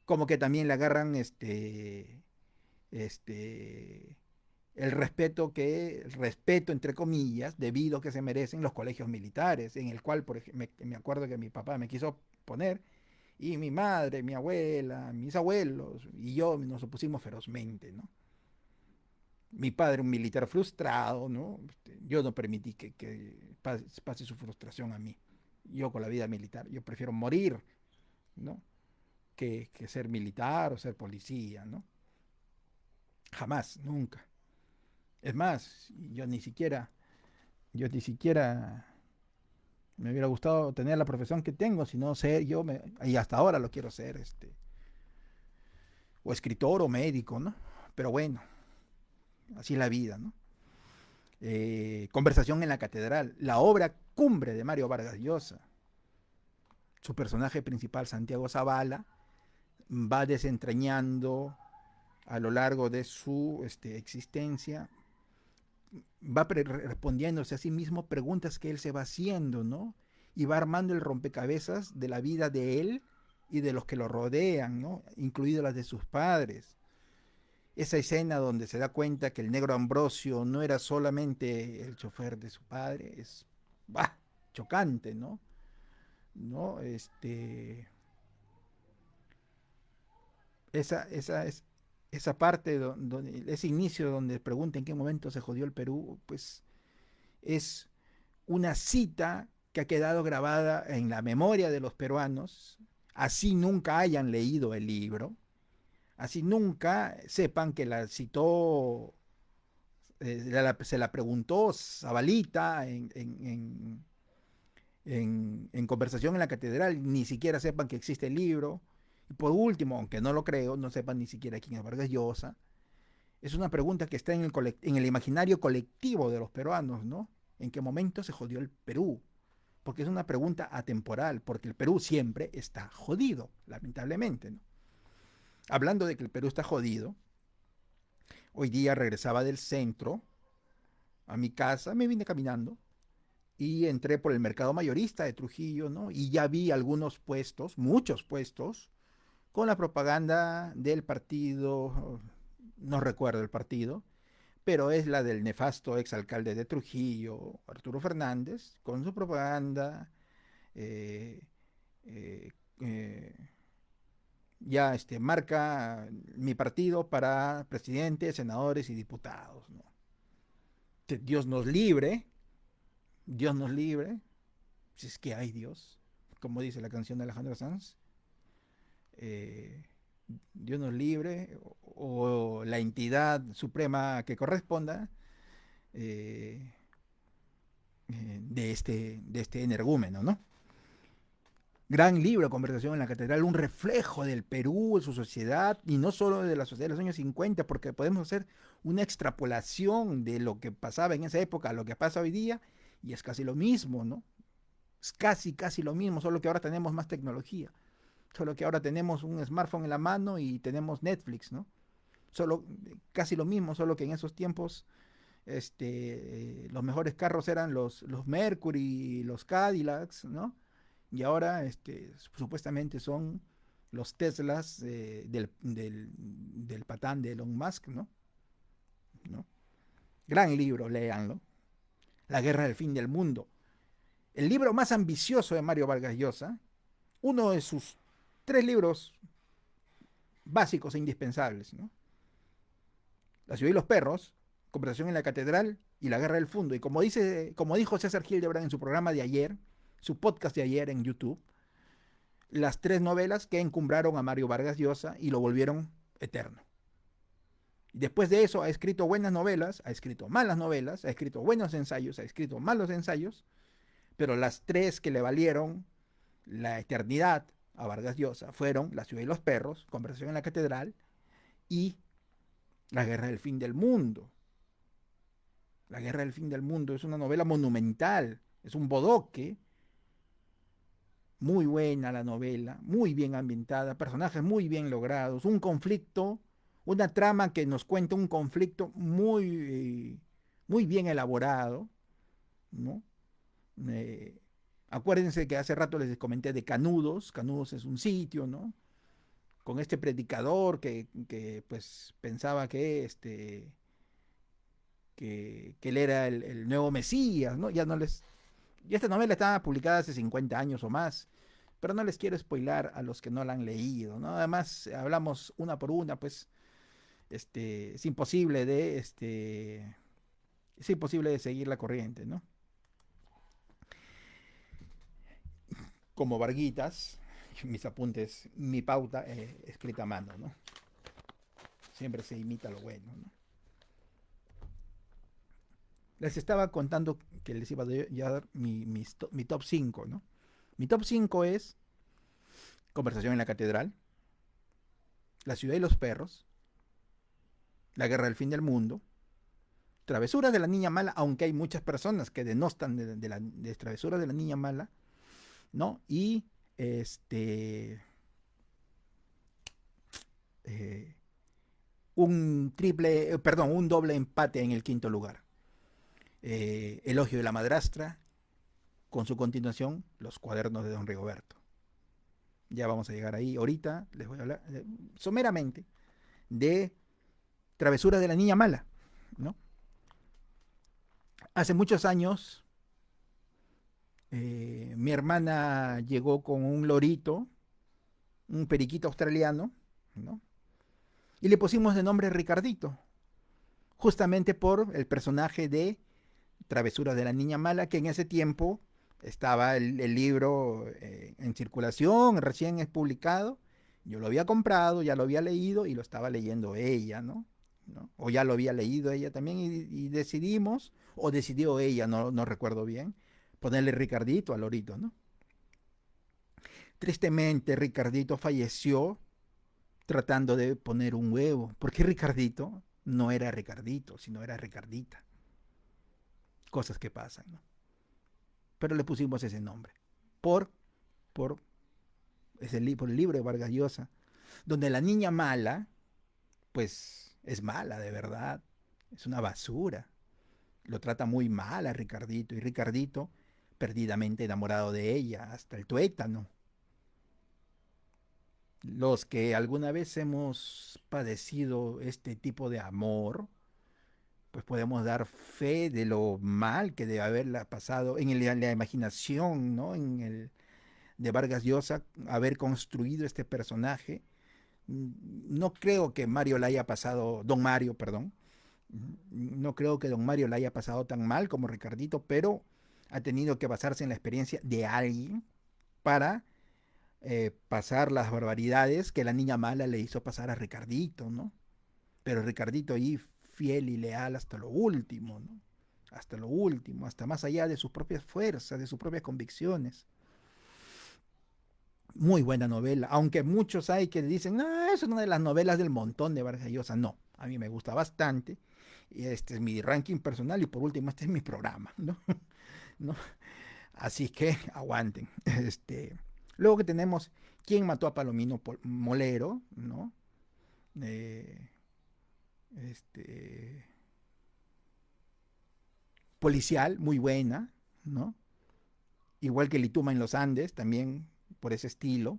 Como que también le agarran este, el respeto entre comillas, debido que se merecen los colegios militares, en el cual, por ejemplo, me acuerdo que mi papá me quiso poner, y mi madre, mi abuela, mis abuelos y yo nos opusimos ferozmente, ¿no? Mi padre, un militar frustrado, ¿no? Yo no permití que pase su frustración a mí. Yo con la vida militar, yo prefiero morir, ¿no? Que ser militar o ser policía, ¿no? Jamás, nunca. Es más, yo ni siquiera me hubiera gustado tener la profesión que tengo, sino ser y hasta ahora lo quiero ser, o escritor o médico, ¿no? Pero bueno, así es la vida, ¿no? Conversación en la Catedral, la obra cumbre de Mario Vargas Llosa. Su personaje principal, Santiago Zavala, va desentrañando a lo largo de su existencia, va respondiéndose a sí mismo preguntas que él se va haciendo, ¿no? Y va armando el rompecabezas de la vida de él y de los que lo rodean, ¿no? Incluidas las de sus padres. Esa escena donde se da cuenta que el negro Ambrosio no era solamente el chofer de su padre, es bah, chocante, ¿no? ¿No? Esa parte, ese inicio donde pregunta en qué momento se jodió el Perú, pues es una cita que ha quedado grabada en la memoria de los peruanos, así nunca hayan leído el libro, así nunca sepan que la citó, se la preguntó Zabalita en conversación en la catedral, ni siquiera sepan que existe el libro. Y por último, aunque no lo creo, no sepan ni siquiera quién es Vargas Llosa. Es una pregunta que está en el imaginario colectivo de los peruanos, ¿no? ¿En qué momento se jodió el Perú? Porque es una pregunta atemporal, porque el Perú siempre está jodido, lamentablemente, ¿no? Hablando de que el Perú está jodido, hoy día regresaba del centro a mi casa, me vine caminando y entré por el mercado mayorista de Trujillo, ¿no? Y ya vi algunos puestos, muchos puestos, con la propaganda del partido, no recuerdo el partido, pero es la del nefasto exalcalde de Trujillo, Arturo Fernández, con su propaganda, eh, eh, eh, ya marca mi partido para presidentes, senadores y diputados, ¿no? Dios nos libre, Dios nos libre, si es que hay Dios, como dice la canción de Alejandro Sanz, eh, Dios nos libre, o la entidad suprema que corresponda, eh, de este energúmeno, ¿no? Gran libro, Conversación en la Catedral, un reflejo del Perú, de su sociedad, y no solo de la sociedad de los años 50, porque podemos hacer una extrapolación de lo que pasaba en esa época a lo que pasa hoy día, y es casi lo mismo, ¿no? Es casi lo mismo, solo que ahora tenemos más tecnología, solo que ahora tenemos un smartphone en la mano y tenemos Netflix, ¿no? Solo, casi lo mismo, solo que en esos tiempos los mejores carros eran los Mercury, los Cadillacs, ¿no? Y ahora supuestamente son los Teslas del patán de Elon Musk, ¿no? ¿No? Gran libro, léanlo. La guerra del fin del mundo. El libro más ambicioso de Mario Vargas Llosa, uno de sus 3 libros básicos e indispensables, ¿no? La ciudad y los perros, Conversación en la Catedral y La Guerra del Fundo. Y como dijo César Hildebrand en su programa de ayer, su podcast de ayer en YouTube, las 3 novelas que encumbraron a Mario Vargas Llosa y lo volvieron eterno. Y después de eso ha escrito buenas novelas, ha escrito malas novelas, ha escrito buenos ensayos, ha escrito malos ensayos, pero las 3 que le valieron la eternidad a Vargas Llosa fueron La ciudad y los perros, Conversación en la Catedral y La guerra del fin del mundo. La guerra del fin del mundo es una novela monumental, es un bodoque, muy buena la novela, muy bien ambientada, personajes muy bien logrados, un conflicto, una trama que nos cuenta un conflicto muy bien elaborado, ¿no? Eh, Acuérdense que hace rato les comenté de Canudos. Canudos es un sitio, ¿no? Con este predicador que pues pensaba que él era el nuevo Mesías, ¿no? Y esta novela estaba publicada hace 50 años o más, pero no les quiero spoilar a los que no la han leído, ¿no? Además, hablamos una por una, pues, es imposible es imposible de seguir la corriente, ¿no? Como Varguitas, mis apuntes, mi pauta escrita a mano, ¿no? Siempre se imita lo bueno, ¿no? Les estaba contando que les iba a dar mi top 5, ¿no? Mi top 5 es Conversación en la Catedral, La ciudad y los perros, La guerra del fin del mundo, Travesuras de la niña mala, aunque hay muchas personas que denostan de Travesuras de la niña mala, ¿no? Y un doble empate en el quinto lugar. Elogio de la madrastra, con su continuación, Los cuadernos de Don Rigoberto. Ya vamos a llegar ahí. Ahorita les voy a hablar someramente de Travesuras de la niña mala, ¿no? Hace muchos años, mi hermana llegó con un lorito, un periquito australiano, ¿no? Y le pusimos de nombre Ricardito, justamente por el personaje de Travesuras de la niña mala, que en ese tiempo estaba el libro en circulación, recién es publicado. Yo lo había comprado, ya lo había leído y lo estaba leyendo ella, ¿no? O ya lo había leído ella también y decidimos, o decidió ella, no recuerdo bien, ponerle Ricardito al lorito, ¿no? Tristemente, Ricardito falleció tratando de poner un huevo, porque Ricardito no era Ricardito, sino era Ricardita. Cosas que pasan, ¿no? Pero le pusimos ese nombre por, por, por el libro de Vargas Llosa, donde la niña mala, pues es mala de verdad, es una basura, lo trata muy mal a Ricardito, y Ricardito perdidamente enamorado de ella hasta el tuétano. Los que alguna vez hemos padecido este tipo de amor, pues podemos dar fe de lo mal que debe haberla pasado la imaginación, ¿no? De Vargas Llosa, haber construido este personaje. No creo que Mario la haya pasado, Don Mario, perdón, no creo que Don Mario la haya pasado tan mal como Ricardito, pero ha tenido que basarse en la experiencia de alguien para pasar las barbaridades que la niña mala le hizo pasar a Ricardito, ¿no? Pero Ricardito ahí fiel y leal hasta lo último, ¿no? Hasta lo último, hasta más allá de sus propias fuerzas, de sus propias convicciones. Muy buena novela, aunque muchos hay que dicen, no, es una de las novelas del montón de Vargas Llosa. No, a mí me gusta bastante. Y este es mi ranking personal y por último este es mi programa, ¿no? ¿No? Así que aguanten. Luego que tenemos ¿Quién mató a Palomino Molero? ¿No? Policial, muy buena, ¿no? Igual que Lituma en los Andes, también por ese estilo.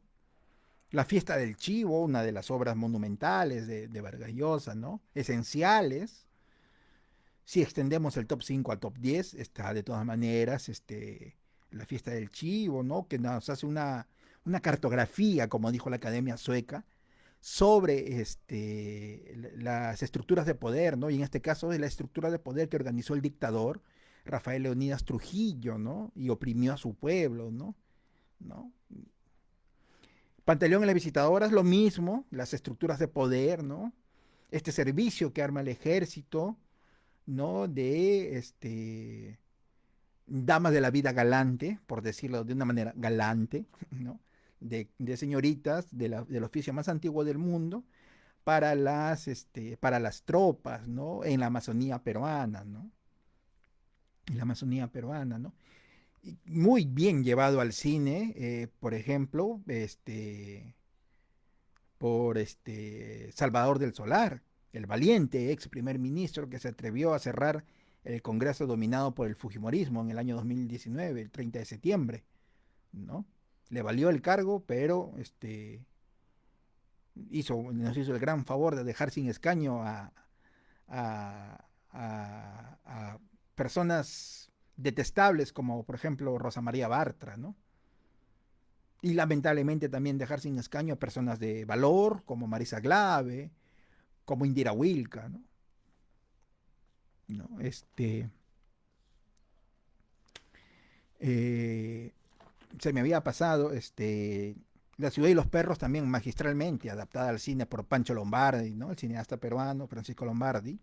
La Fiesta del Chivo, una de las obras monumentales de Vargas Llosa, ¿no? Esenciales. Si extendemos el top 5 al top 10, está de todas maneras La Fiesta del Chivo, ¿no? Que nos hace una cartografía, como dijo la Academia Sueca, sobre las estructuras de poder, ¿no? Y en este caso es la estructura de poder que organizó el dictador Rafael Leonidas Trujillo, ¿no? Y oprimió a su pueblo, ¿no? ¿No? Pantaleón en la visitadora es lo mismo, las estructuras de poder, ¿no? Este servicio que arma el ejército, ¿no? De damas de la vida galante, por decirlo de una manera galante, ¿no? De señoritas del oficio más antiguo del mundo para las tropas, ¿no? En la Amazonía peruana, ¿no? En la Amazonía peruana, ¿no? Y muy bien llevado al cine, por ejemplo, por Salvador del Solar, el valiente ex primer ministro que se atrevió a cerrar el Congreso dominado por el Fujimorismo en el año 2019, el 30 de septiembre, ¿no? Le valió el cargo, pero nos hizo el gran favor de dejar sin escaño a personas detestables como por ejemplo Rosa María Bartra, ¿no? Y lamentablemente también dejar sin escaño a personas de valor como Marisa Glave, como Indira Wilka, ¿no? ¿No? Eh, Se me había pasado La ciudad y los perros también magistralmente adaptada al cine por Pancho Lombardi, ¿no? El cineasta peruano Francisco Lombardi,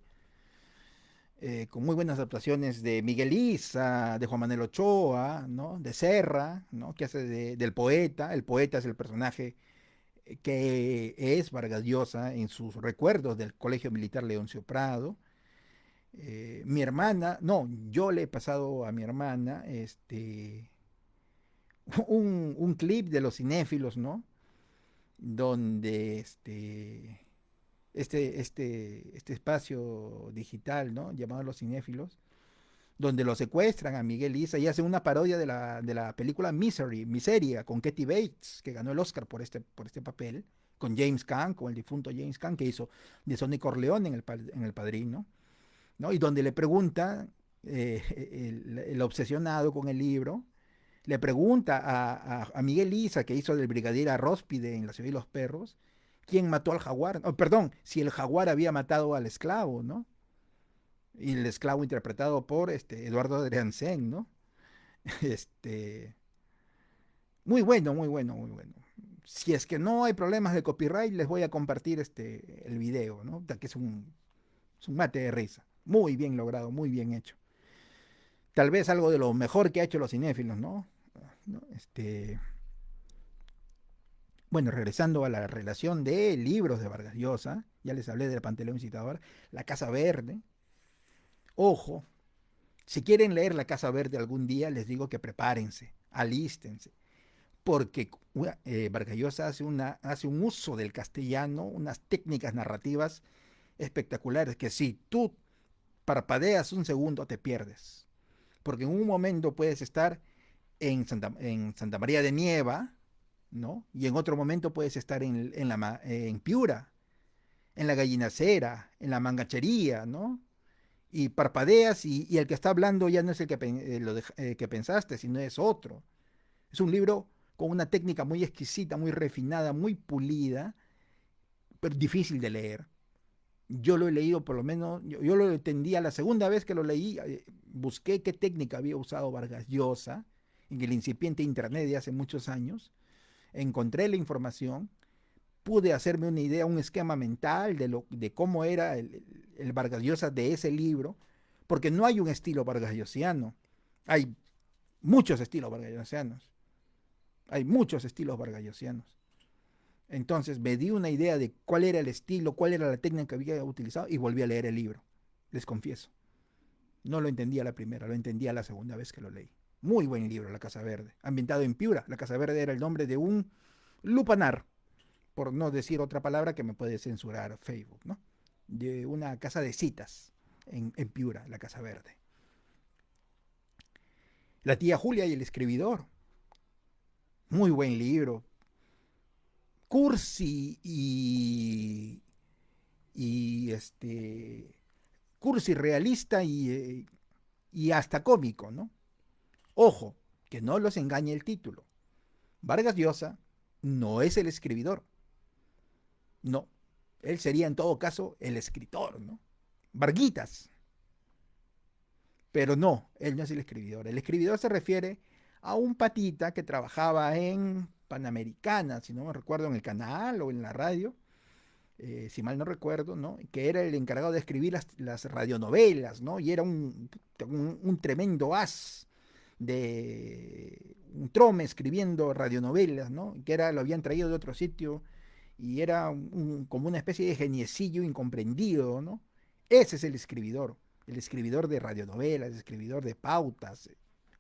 con muy buenas actuaciones de Miguel Isa, de Juan Manuel Ochoa, ¿no? De Serra, ¿no? Que hace del poeta. El poeta es el personaje que es Vargas Llosa en sus recuerdos del Colegio Militar Leoncio Prado. Mi hermana, no, yo le he pasado a mi hermana un clip de los cinéfilos, ¿no? Donde este espacio digital, ¿no? Llamado Los Cinéfilos, donde lo secuestran a Miguel Isa y hacen una parodia de la película Miseria, con Kathy Bates, que ganó el Oscar por este papel, con James Caan, con el difunto James Caan, que hizo de Sonny Corleone en el Padrino, ¿no? Y donde le pregunta, el obsesionado con el libro, le pregunta a Miguel Isa, que hizo del brigadier Arróspide en La ciudad y los perros, quién mató al jaguar. Oh, perdón, si el jaguar había matado al esclavo, ¿no? Y el esclavo interpretado por Eduardo Adriansen, ¿no? Este, muy bueno, muy bueno, muy bueno. Si es que no hay problemas de copyright, les voy a compartir el video, ¿no? Que es un mate de risa. Muy bien logrado, muy bien hecho. Tal vez algo de lo mejor que ha hecho los cinéfilos, ¿no? ¿No? Bueno, regresando a la relación de libros de Vargas Llosa, ya les hablé del Pantaleón Incitador, La Casa Verde. Ojo, si quieren leer La Casa Verde algún día, les digo que prepárense, alístense, porque Vargas Llosa hace un uso del castellano, unas técnicas narrativas espectaculares, que si tú parpadeas un segundo te pierdes, porque en un momento puedes estar en Santa María de Nieva, ¿no? Y en otro momento puedes estar en Piura, en la gallinacera, en la mangachería, ¿no? Y parpadeas y el que está hablando ya no es el que pensaste, sino es otro. Es un libro con una técnica muy exquisita, muy refinada, muy pulida, pero difícil de leer. Yo lo he leído por lo menos, yo lo entendía la segunda vez que lo leí, busqué qué técnica había usado Vargas Llosa en el incipiente internet de hace muchos años, encontré la información, pude hacerme una idea, un esquema mental de cómo era el Vargas Llosa de ese libro, porque no hay un estilo vargasllosiano, hay muchos estilos vargasllosianos, hay muchos estilos vargasllosianos. Entonces me di una idea de cuál era el estilo, cuál era la técnica que había utilizado y volví a leer el libro, les confieso. No lo entendía la primera, lo entendía la segunda vez que lo leí. Muy buen libro, La Casa Verde. Ambientado en Piura. La Casa Verde era el nombre de un lupanar, por no decir otra palabra que me puede censurar Facebook, ¿no? De una casa de citas en Piura, La Casa Verde. La tía Julia y el escribidor. Muy buen libro. Cursi y cursi realista y hasta cómico, ¿no? Ojo, que no los engañe el título. Vargas Llosa no es el escribidor. No, él sería en todo caso el escritor, ¿no? Varguitas. Pero no, él no es el escribidor. El escribidor se refiere a un patita que trabajaba en Panamericana, si no me recuerdo, en el canal o en la radio, si mal no recuerdo, ¿no? Que era el encargado de escribir las radionovelas, ¿no? Y era un tremendo as de un trome escribiendo radionovelas, ¿no? Que era, lo habían traído de otro sitio y era como una especie de geniecillo incomprendido, ¿no? Ese es el escribidor de radionovelas, el escribidor de pautas,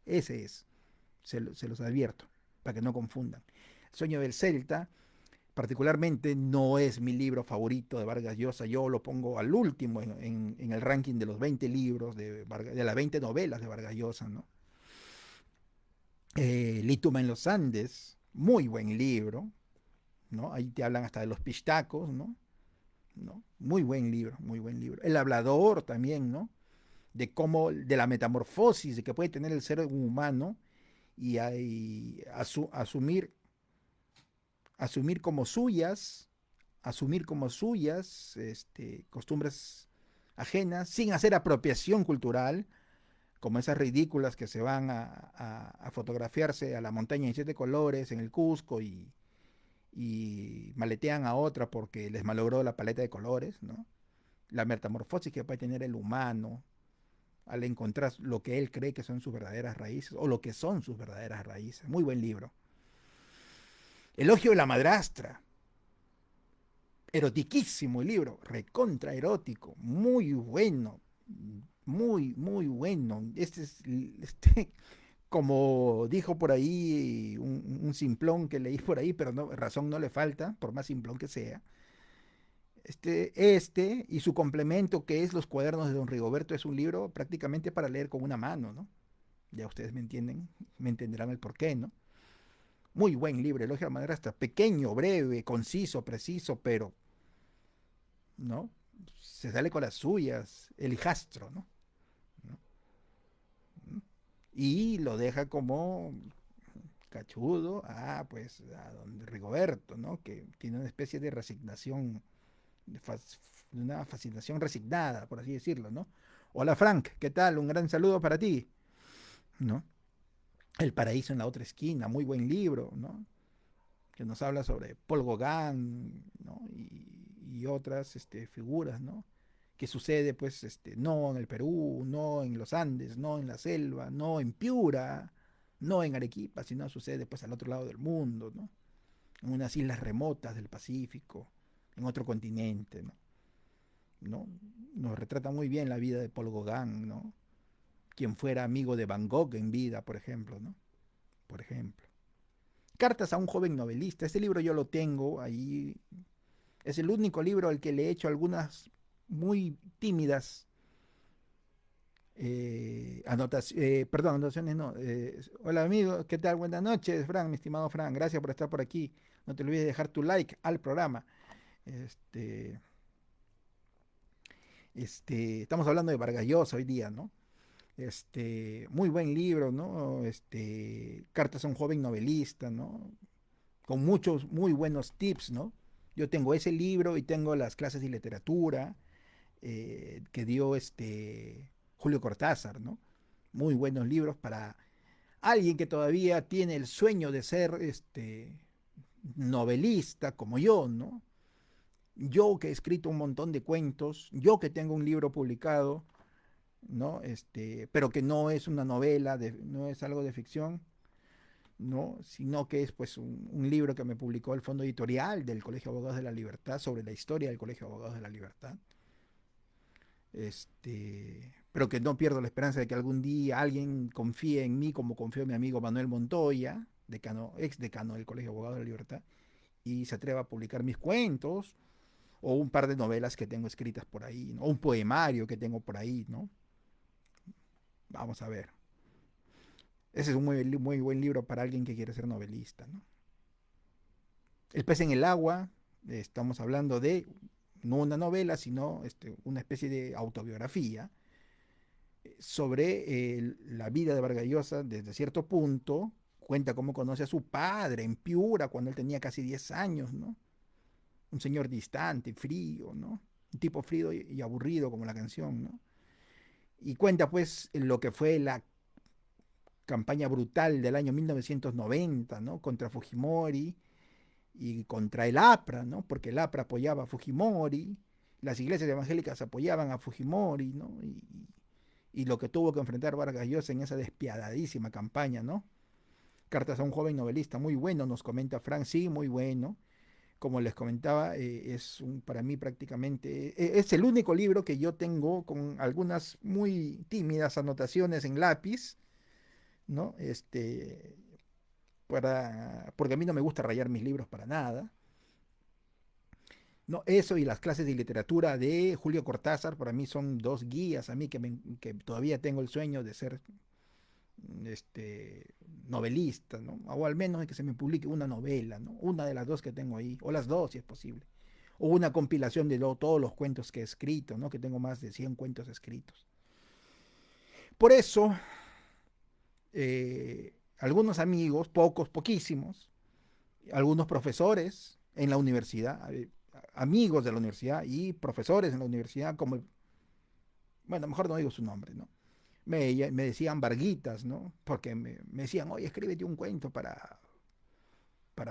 ese es, se los advierto, para que no confundan. El sueño del Celta, particularmente, no es mi libro favorito de Vargas Llosa, yo lo pongo al último en el ranking de los 20 libros, de las 20 novelas de Vargas Llosa, ¿no? Lituma en los Andes, muy buen libro, ¿no? Ahí te hablan hasta de los pistacos, ¿no? ¿No? Muy buen libro, muy buen libro. El hablador también, ¿no? De cómo, de la metamorfosis de que puede tener el ser humano y asumir como suyas, costumbres ajenas, sin hacer apropiación cultural, como esas ridículas que se van a fotografiarse a la montaña en 7 colores en el Cusco y maletean a otra porque les malogró la paleta de colores, ¿no? La metamorfosis que puede tener el humano al encontrar lo que él cree que son sus verdaderas raíces o lo que son sus verdaderas raíces. Muy buen libro. Elogio de la madrastra. Erotiquísimo el libro, recontra erótico, muy bueno, muy bueno. Como dijo por ahí un simplón que leí por ahí, pero no, razón no le falta, por más simplón que sea. Y su complemento, que es Los cuadernos de Don Rigoberto, es un libro prácticamente para leer con una mano, ¿no? Ya ustedes me entienden, me entenderán el porqué, ¿no? Muy buen libro, Elogio a la madrastra, pequeño, breve, conciso, preciso, pero, ¿no? Se sale con las suyas, el hijastro, ¿no? ¿No? Y lo deja como cachudo pues, a don Rigoberto, ¿no? Que tiene una especie de resignación, una fascinación resignada, por así decirlo, ¿no? Hola Frank, ¿qué tal? Un gran saludo para ti, ¿no? El paraíso en la otra esquina, muy buen libro, ¿no? Que nos habla sobre Paul Gauguin, ¿no? Y otras figuras, ¿no? Que sucede, pues, no en el Perú, no en los Andes, no en la selva, no en Piura, no en Arequipa, sino sucede, pues, al otro lado del mundo, ¿no? En unas islas remotas del Pacífico, en otro continente, ¿no? ¿No? Nos retrata muy bien la vida de Paul Gauguin, ¿no? Quien fuera amigo de Van Gogh en vida, por ejemplo, ¿no? Por ejemplo. Cartas a un joven novelista. Este libro yo lo tengo ahí. Es el único libro al que le he hecho algunas muy tímidas anotaciones no. Hola amigo, ¿qué tal? Buenas noches, Fran, mi estimado Fran. Gracias por estar por aquí. No te olvides de dejar tu like al programa. Este, estamos hablando de Vargas Llosa hoy día, ¿no? Muy buen libro, ¿no? Cartas a un joven novelista, ¿no? Con muchos muy buenos tips, ¿no? Yo tengo ese libro y tengo las clases de literatura que dio Julio Cortázar, ¿no? Muy buenos libros para alguien que todavía tiene el sueño de ser novelista como yo, ¿no? Yo que he escrito un montón de cuentos, yo que tengo un libro publicado, ¿no? Pero que no es una novela, no es algo de ficción, ¿no? Sino que es pues un libro que me publicó el Fondo Editorial del Colegio de Abogados de la Libertad sobre la historia del Colegio de Abogados de la Libertad. Pero que no pierdo la esperanza de que algún día alguien confíe en mí como confió mi amigo Manuel Montoya, ex decano del Colegio de Abogados de la Libertad, y se atreva a publicar mis cuentos o un par de novelas que tengo escritas por ahí, ¿no? O un poemario que tengo por ahí, ¿no? Vamos a ver. Ese es un muy buen libro para alguien que quiere ser novelista, ¿no? El pez en el agua, estamos hablando de no una novela, sino una especie de autobiografía sobre la vida de Vargas Llosa desde cierto punto. Cuenta cómo conoce a su padre en Piura cuando él tenía casi 10 años, ¿no? un señor distante, frío, ¿no? Un tipo frío y aburrido como la canción, ¿no? Y cuenta pues lo que fue la campaña brutal del año 1990, ¿no? Contra Fujimori y contra el APRA, ¿no? Porque el APRA apoyaba a Fujimori, las iglesias evangélicas apoyaban a Fujimori, ¿no? Y lo que tuvo que enfrentar Vargas Llosa en esa despiadadísima campaña, ¿no? Cartas a un joven novelista, muy bueno, nos comenta Frank, sí, muy bueno. Como les comentaba, para mí prácticamente, es el único libro que yo tengo con algunas muy tímidas anotaciones en lápiz, ¿no? Porque a mí no me gusta rayar mis libros para nada. No, eso y las clases de literatura de Julio Cortázar para mí son dos guías a mí que todavía tengo el sueño de ser novelista, ¿no? O al menos de que se me publique una novela, ¿no? Una de las dos que tengo ahí, o las dos si es posible. O una compilación de todos los cuentos que he escrito, ¿no? Que tengo más de 100 cuentos escritos. Por eso, algunos amigos, pocos, poquísimos, algunos profesores en la universidad, amigos de la universidad y profesores en la universidad, como, bueno, mejor no digo su nombre, ¿no? Me decían Varguitas, ¿no? Porque me decían, oye, escríbete un cuento para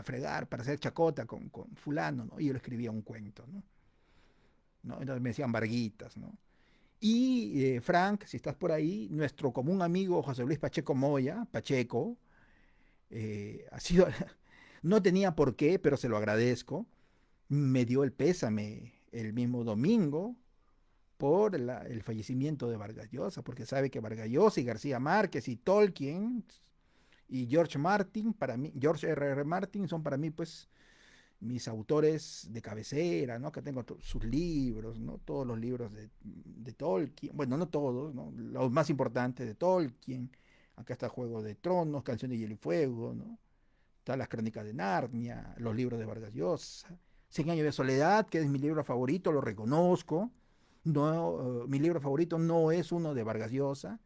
fregar, para hacer chacota con fulano, ¿no? Y yo le escribía un cuento, ¿no? ¿No? Entonces me decían Varguitas, ¿no? Y Frank, si estás por ahí, nuestro común amigo José Luis Pacheco Moya, Pacheco, ha sido, no tenía por qué, pero se lo agradezco, me dio el pésame el mismo domingo por el fallecimiento de Vargas Llosa, porque sabe que Vargas Llosa y García Márquez y Tolkien y George Martin, para mí, George R. Martin son para mí pues mis autores de cabecera, ¿no? Que tengo sus libros, ¿no? Todos los libros de Tolkien, bueno, no todos, ¿no? Los más importantes de Tolkien, acá está Juego de Tronos, Canción de Hielo y Fuego, ¿no? Está Las Crónicas de Narnia, los libros de Vargas Llosa, Cien Años de Soledad, que es mi libro favorito, lo reconozco, no, mi libro favorito no es uno de Vargas Llosa,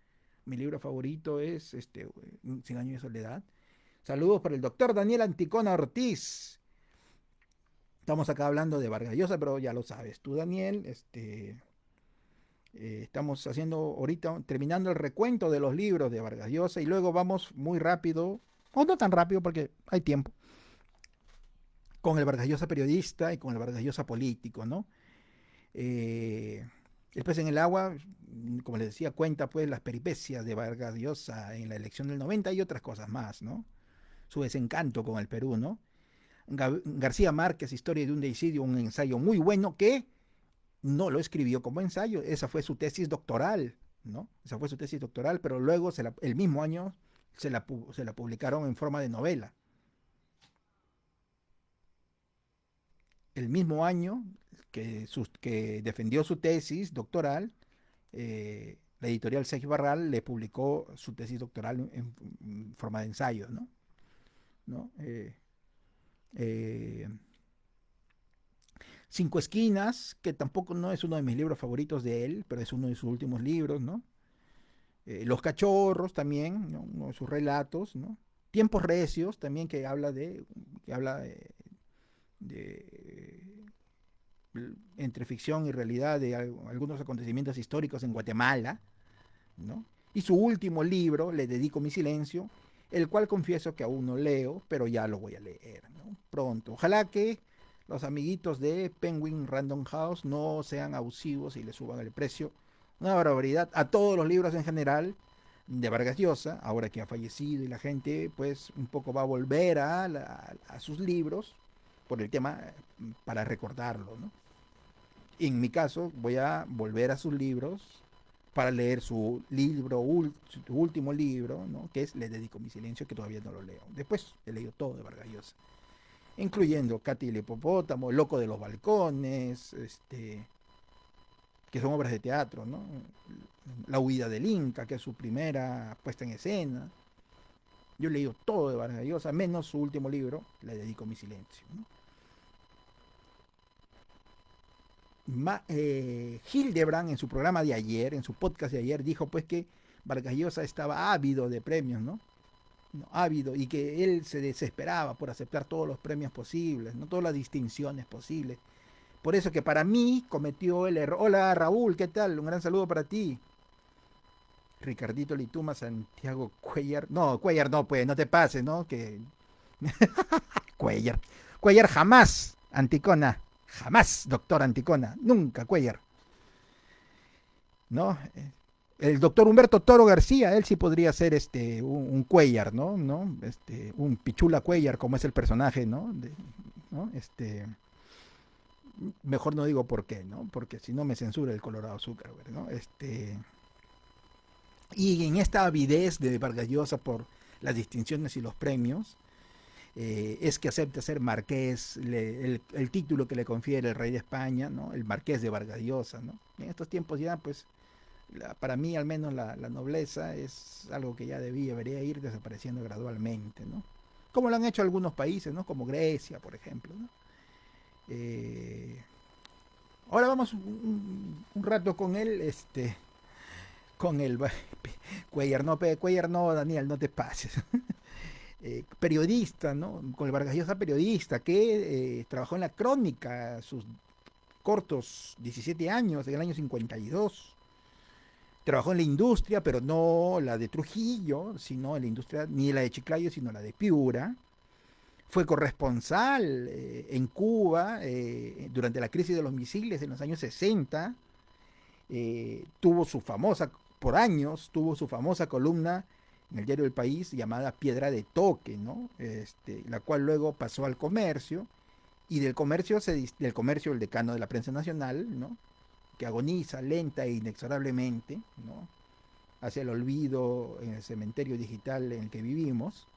mi libro favorito es Cien Años de Soledad. Saludos para el doctor Daniel Anticona Ortiz. Estamos acá hablando de Vargas Llosa, pero ya lo sabes tú, Daniel. Estamos haciendo ahorita, terminando el recuento de los libros de Vargas Llosa y luego vamos muy rápido, o no tan rápido porque hay tiempo, con el Vargas Llosa periodista y con el Vargas Llosa político, ¿no? El pez en el agua, como les decía, cuenta pues las peripecias de Vargas Llosa en la elección del 90 y otras cosas más, ¿no? Su desencanto con el Perú, ¿no? García Márquez, Historia de un deicidio, un ensayo muy bueno que no lo escribió como ensayo, esa fue su tesis doctoral, ¿no? Esa fue su tesis doctoral, pero luego el mismo año se la publicaron en forma de novela. El mismo año que defendió su tesis doctoral, la editorial Seix Barral le publicó su tesis doctoral en forma de ensayo, ¿no? ¿No? Eh, Cinco Esquinas, que tampoco no es uno de mis libros favoritos de él, pero es uno de sus últimos libros, ¿no? Los Cachorros también, ¿no? Uno de sus relatos, ¿no? Tiempos Recios también que habla de entre ficción y realidad de algunos acontecimientos históricos en Guatemala, ¿no? Y su último libro, Le dedico mi silencio, el cual confieso que aún no leo, pero ya lo voy a leer, ¿no? Pronto. Ojalá que los amiguitos de Penguin Random House no sean abusivos y le suban el precio. Una barbaridad a todos los libros en general de Vargas Llosa, ahora que ha fallecido y la gente pues un poco va a volver a sus libros por el tema para recordarlo, ¿no? Y en mi caso voy a volver a sus libros para leer su su último libro, ¿no? Que es Le dedico mi silencio, que todavía no lo leo. Después he leído todo de Vargas Llosa, incluyendo Katy el hipopótamo, Loco de los balcones, que son obras de teatro, ¿no? La huida del Inca, que es su primera puesta en escena. Yo he leído todo de Vargas Llosa, menos su último libro, Le dedico mi silencio, ¿no? Hildebrand en su programa de ayer, en su podcast de ayer, dijo pues que Vargas Llosa estaba ávido de premios, ¿no? ¿no? Ávido, y que él se desesperaba por aceptar todos los premios posibles, ¿no? Todas las distinciones posibles. Por eso que para mí cometió el error. Hola Raúl, ¿qué tal? Un gran saludo para ti. Ricardito Lituma, Santiago Cuellar. No, Cuellar no, pues, no te pases, ¿no? Que Cuellar. Cuellar jamás, Anticona. Jamás, doctor Anticona. Nunca, Cuellar. ¿No? El doctor Humberto Toro García, él sí podría ser un Cuellar, ¿no? ¿No? Un Pichula Cuellar, como es el personaje, ¿no? ¿No? Mejor no digo por qué, ¿no? Porque si no me censura el Colorado Azúcar, ¿no? Y en esta avidez de Vargas Llosa por las distinciones y los premios, es que acepta ser marqués, el título que le confiere el rey de España, ¿no? El marqués de Vargas Llosa, ¿no? En estos tiempos ya, pues, para mí al menos la nobleza es algo que ya debería ir desapareciendo gradualmente, ¿no? Como lo han hecho algunos países, ¿no? Como Grecia, por ejemplo, ¿no? Ahora vamos un rato con él, con el Cuellar no, Daniel, no te pases. Periodista, ¿no? Con el Vargas Llosa periodista que trabajó en la crónica sus cortos 17 años, en el año 52. Trabajó en la industria, pero no la de Trujillo, sino en la industria, ni la de Chiclayo, sino la de Piura. Fue corresponsal en Cuba durante la crisis de los misiles en los años 60. Tuvo su famosa, por años, tuvo su famosa columna en el diario del País llamada Piedra de Toque, ¿no? La cual luego pasó al Comercio, y del Comercio, el decano de la prensa nacional, ¿no? Que agoniza lenta e inexorablemente, ¿no? Hacia el olvido en el cementerio digital en el que vivimos.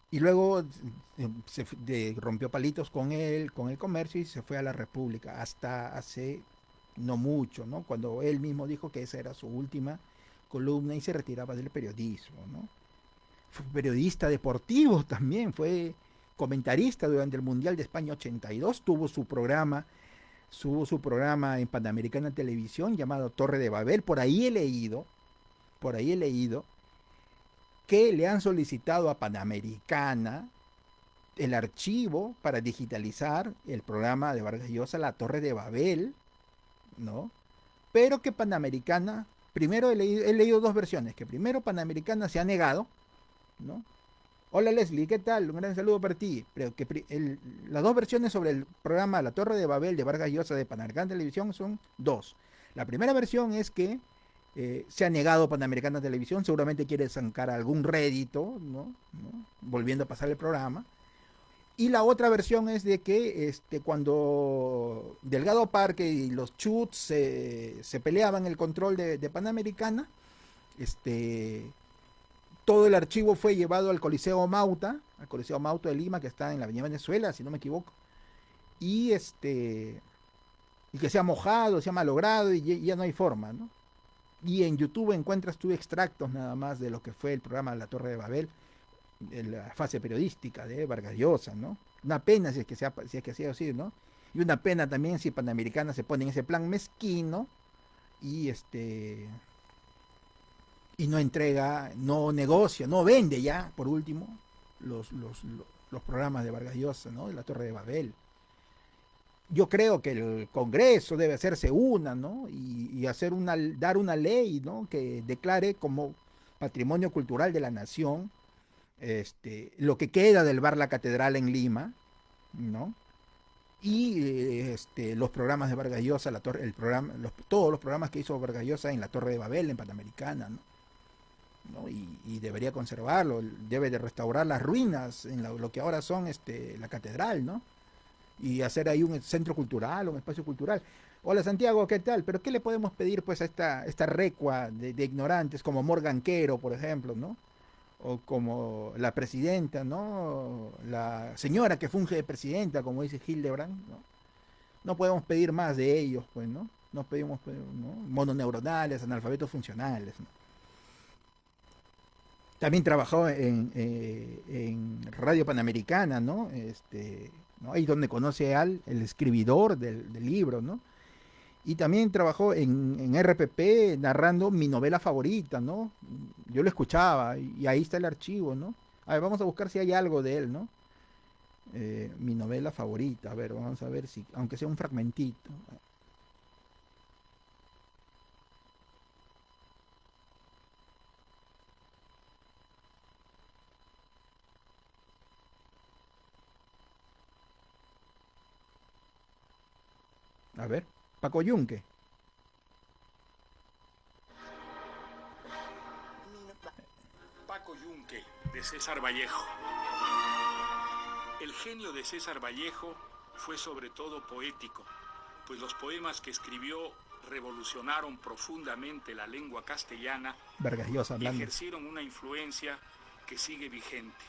Y luego rompió palitos con él, con el Comercio, y se fue a la República hasta hace no mucho, ¿no? Cuando él mismo dijo que esa era su última columna y se retiraba del periodismo, ¿no? Fue periodista deportivo también, fue comentarista durante el Mundial de España 82, tuvo su programa en Panamericana Televisión llamado Torre de Babel. Por ahí he leído que le han solicitado a Panamericana el archivo para digitalizar el programa de Vargas Llosa, La Torre de Babel, ¿no? Pero que Panamericana, primero he leído dos versiones, que primero Panamericana se ha negado, ¿no? Hola Leslie, ¿qué tal? Un gran saludo para ti. Pero que las dos versiones sobre el programa La Torre de Babel de Vargas Llosa de Panamericana Televisión son dos. La primera versión es que se ha negado Panamericana Televisión, seguramente quiere sacar algún rédito, ¿no? Volviendo a pasar el programa. Y la otra versión es de que cuando Delgado Parque y los Chuts se peleaban el control de Panamericana, todo el archivo fue llevado al Coliseo Mauta de Lima, que está en la Avenida Venezuela, si no me equivoco, y y que se ha mojado, se ha malogrado y ya no hay forma, ¿no? Y en YouTube encuentras tú extractos nada más de lo que fue el programa La Torre de Babel, en la fase periodística de Vargas Llosa, ¿no? Una pena si es que sea así, ¿no? Y una pena también si Panamericana se pone en ese plan mezquino y y no entrega, no negocia, no vende ya, por último, los programas de Vargas Llosa, ¿no? De La Torre de Babel. Yo creo que el Congreso debe hacerse una, ¿no? Y dar una ley, ¿no? Que declare como patrimonio cultural de la nación lo que queda del bar La Catedral en Lima, ¿no? Y los programas de Vargas Llosa, todos los programas que hizo Vargas Llosa en la Torre de Babel, en Panamericana, ¿no? ¿No? Y debería conservarlo, debe de restaurar las ruinas en lo que ahora son la catedral, ¿no? Y hacer ahí un centro cultural, un espacio cultural. Hola Santiago, ¿qué tal? Pero ¿qué le podemos pedir pues a esta recua de ignorantes como Morgan Quero, por ejemplo, ¿no? O como la presidenta, ¿no? La señora que funge de presidenta, como dice Hildebrand, ¿no? No podemos pedir más de ellos, pues, ¿no? No pedimos, ¿no? Mononeuronales, analfabetos funcionales, ¿no? También trabajó en Radio Panamericana, ¿no? ¿No? Ahí donde conoce el escribidor del libro, ¿no? Y también trabajó en RPP narrando mi novela favorita, ¿no? Yo lo escuchaba y ahí está el archivo, ¿no? A ver, vamos a buscar si hay algo de él, ¿no? Mi novela favorita, a ver, vamos a ver si, aunque sea un fragmentito. A ver, Paco Yunque. Paco Yunque, de César Vallejo. El genio de César Vallejo fue sobre todo poético, pues los poemas que escribió revolucionaron profundamente la lengua castellana Vargas Llosa y hablando. ejercieron una influencia que sigue vigente.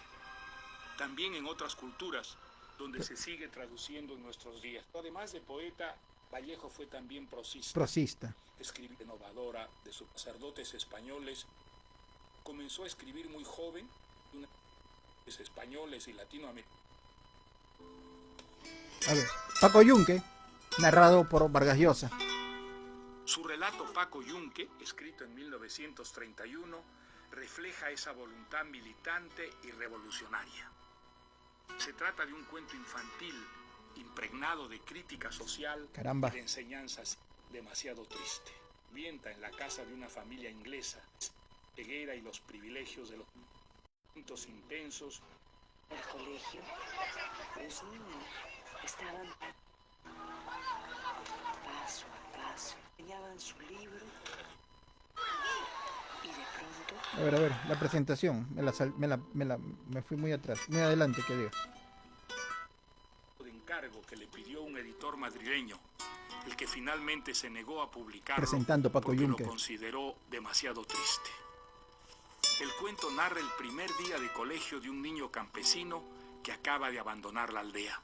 También en otras culturas, donde se sigue traduciendo en nuestros días. Además de poeta, Vallejo fue también prosista. Prosista. Escribió innovadora de sus sacerdotes españoles. Comenzó a escribir muy joven, españoles y latinoamericanos. A ver, Paco Yunque, narrado por Vargas Llosa. Su relato Paco Yunque, escrito en 1931, refleja esa voluntad militante y revolucionaria. Se trata de un cuento infantil impregnado de crítica social Caramba. y de enseñanzas demasiado triste. Ambienta en la casa de una familia inglesa, ceguera y los privilegios de los momentos intensos. El colegio, los niños estaban paso a paso, enseñaban su libro y de pronto... A ver, la presentación. Me fui muy atrás, muy adelante, que digo. De encargo que le pidió un editor madrileño, el que finalmente se negó a publicarlo Presentando Paco porque Yunque. lo consideró demasiado triste. El cuento narra el primer día de colegio de un niño campesino que acaba de abandonar la aldea.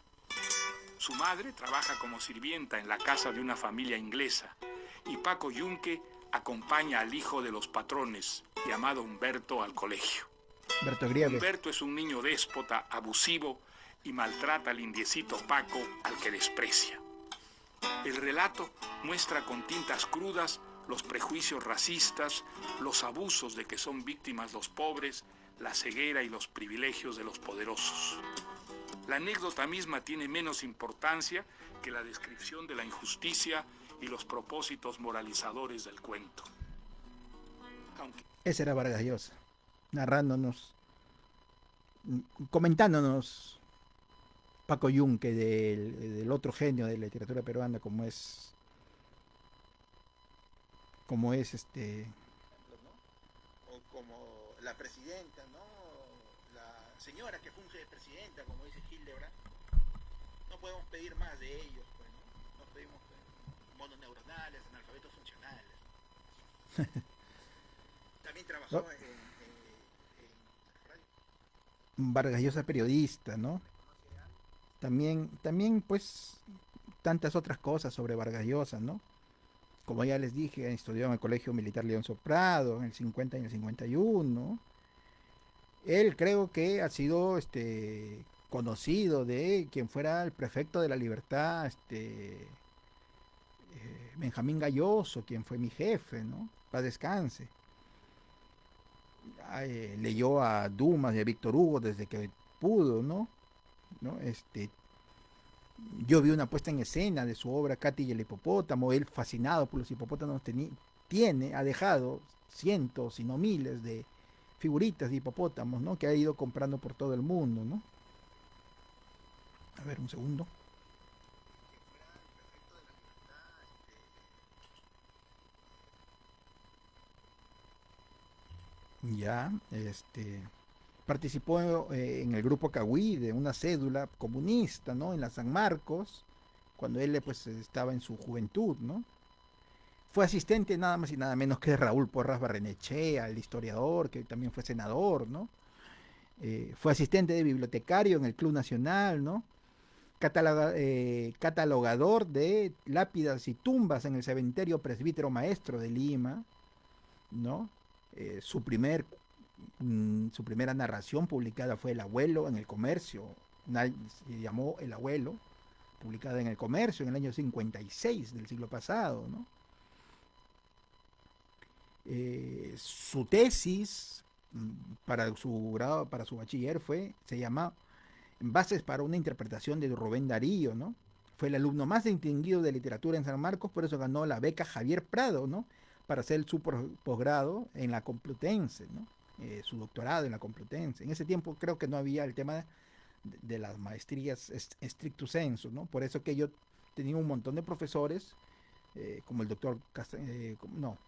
Su madre trabaja como sirvienta en la casa de una familia inglesa y Paco Yunque acompaña al hijo de los patrones, llamado Humberto, al colegio. Humberto es un niño déspota, abusivo y maltrata al indiecito Paco, al que desprecia. El relato muestra con tintas crudas los prejuicios racistas, los abusos de que son víctimas los pobres, la ceguera y los privilegios de los poderosos. La anécdota misma tiene menos importancia que la descripción de la injusticia y los propósitos moralizadores del cuento. Ese era Vargas Llosa, narrándonos, comentándonos Paco Yunque del otro genio de la literatura peruana como es o como la presidenta, ¿no? La señora que funge de presidenta, como dice Hildebrand. No podemos pedir más de ellos, pues, ¿no? No pedimos mononeuronales, analfabetos funcionales. También trabajó en Vargas Llosa, periodista, ¿no? También pues tantas otras cosas sobre Vargas Llosa, ¿no? Como ya les dije, estudió en el Colegio Militar León Soprado en el 50 y en el 51. Él creo que ha sido conocido de quien fuera el prefecto de la Libertad, Benjamín Galloso, quien fue mi jefe, ¿no? Paz descanse. Leyó a Dumas y a Víctor Hugo desde que pudo, ¿no? Yo vi una puesta en escena de su obra Katy y el hipopótamo. Él, fascinado por los hipopótamos, ha dejado cientos, si no miles, de figuritas de hipopótamos, ¿no? Que ha ido comprando por todo el mundo, ¿no? A ver, un segundo. Ya, participó en el grupo Cahuí de una cédula comunista, ¿no? En la San Marcos, cuando él pues estaba en su juventud, ¿no? Fue asistente nada más y nada menos que de Raúl Porras Barrenechea, el historiador, que también fue senador, ¿no? Fue asistente de bibliotecario en el Club Nacional, ¿no? Catalogador de lápidas y tumbas en el Cementerio Presbítero Maestro de Lima, ¿no? Su primera narración publicada fue El abuelo en el comercio, se llamó El abuelo, publicada en El Comercio en el año 56 del siglo pasado, ¿no? Su tesis para su grado, para su bachiller se llama Bases para una interpretación de Rubén Darío, ¿no? Fue el alumno más distinguido de literatura en San Marcos, por eso ganó la beca Javier Prado, ¿no? Para hacer su posgrado en la Complutense, ¿no? Su doctorado en la Complutense. En ese tiempo creo que no había el tema de las maestrías stricto sensu, ¿no? Por eso que yo tenía un montón de profesores, como el doctor, él no,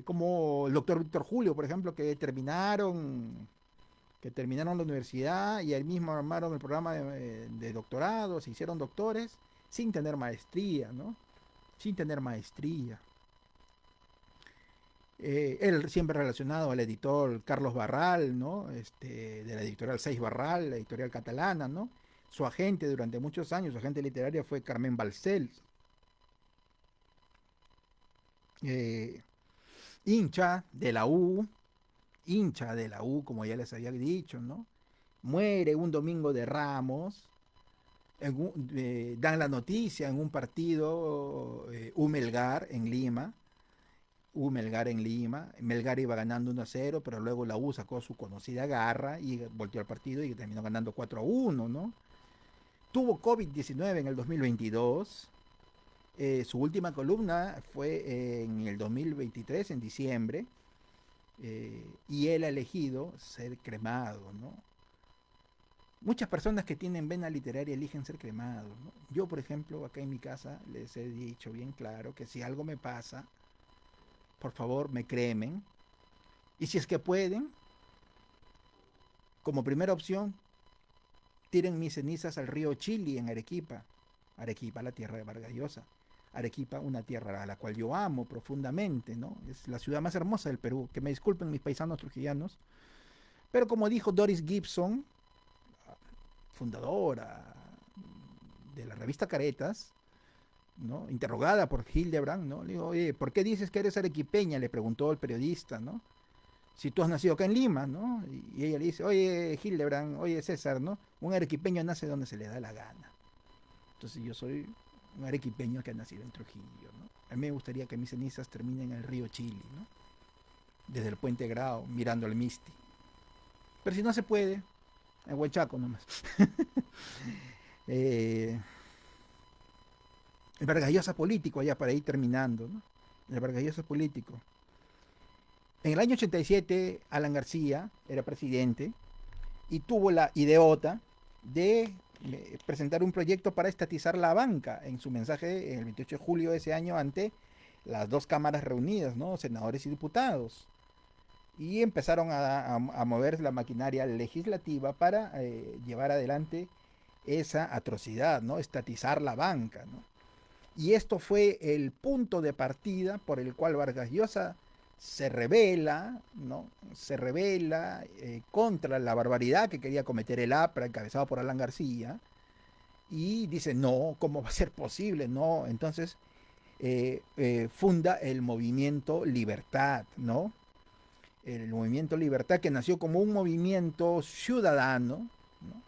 como el doctor Víctor Julio, por ejemplo, que terminaron la universidad y ahí mismo armaron el programa de doctorado, se hicieron doctores sin tener maestría, ¿no? Sin tener maestría. Él siempre relacionado al editor Carlos Barral, ¿no? De la editorial Seis Barral, la editorial catalana, ¿no? Su agente durante muchos años, su agente literaria fue Carmen Balcells. Hincha de la U, como ya les había dicho, ¿no? Muere un domingo de Ramos, dan la noticia en un partido Melgar en Lima. Melgar iba ganando 1-0, pero luego la U sacó su conocida garra y volteó al partido y terminó ganando 4-1, ¿no? Tuvo COVID-19 en el 2022. Su última columna fue en el 2023, en diciembre, y él ha elegido ser cremado, ¿no? Muchas personas que tienen vena literaria eligen ser cremados, ¿no? Yo, por ejemplo, acá en mi casa les he dicho bien claro que si algo me pasa, por favor me cremen, y si es que pueden, como primera opción, tiren mis cenizas al río Chili en Arequipa, la tierra de Vargas Llosa. Arequipa, una tierra a la cual yo amo profundamente, ¿no? Es la ciudad más hermosa del Perú, que me disculpen mis paisanos trujillanos, pero como dijo Doris Gibson, fundadora de la revista Caretas, ¿no? Interrogada por Hildebrand, ¿no? Le digo, oye, ¿por qué dices que eres arequipeña? Le preguntó el periodista, ¿no? Si tú has nacido acá en Lima, ¿no? Y ella le dice, oye, Hildebrand, oye, César, ¿no? Un arequipeño nace donde se le da la gana. Entonces yo soy un arequipeño que ha nacido en Trujillo, ¿no? A mí me gustaría que mis cenizas terminen en el río Chili, ¿no? Desde el Puente Grao, mirando al Misti. Pero si no se puede, en Huachaco nomás. El Vargas Llosa político, allá para ir terminando, ¿no? El Vargas Llosa político. En el año 87, Alan García era presidente y tuvo la ideota de presentar un proyecto para estatizar la banca en su mensaje el 28 de julio de ese año ante las dos cámaras reunidas, ¿no? Senadores y diputados. Y empezaron a mover la maquinaria legislativa para llevar adelante esa atrocidad, ¿no? Estatizar la banca, ¿no? Y esto fue el punto de partida por el cual Vargas Llosa se revela, ¿no? Se revela contra la barbaridad que quería cometer el APRA, encabezado por Alan García, y dice, no, ¿cómo va a ser posible? No, entonces funda el movimiento Libertad, ¿no? El movimiento Libertad, que nació como un movimiento ciudadano, ¿no?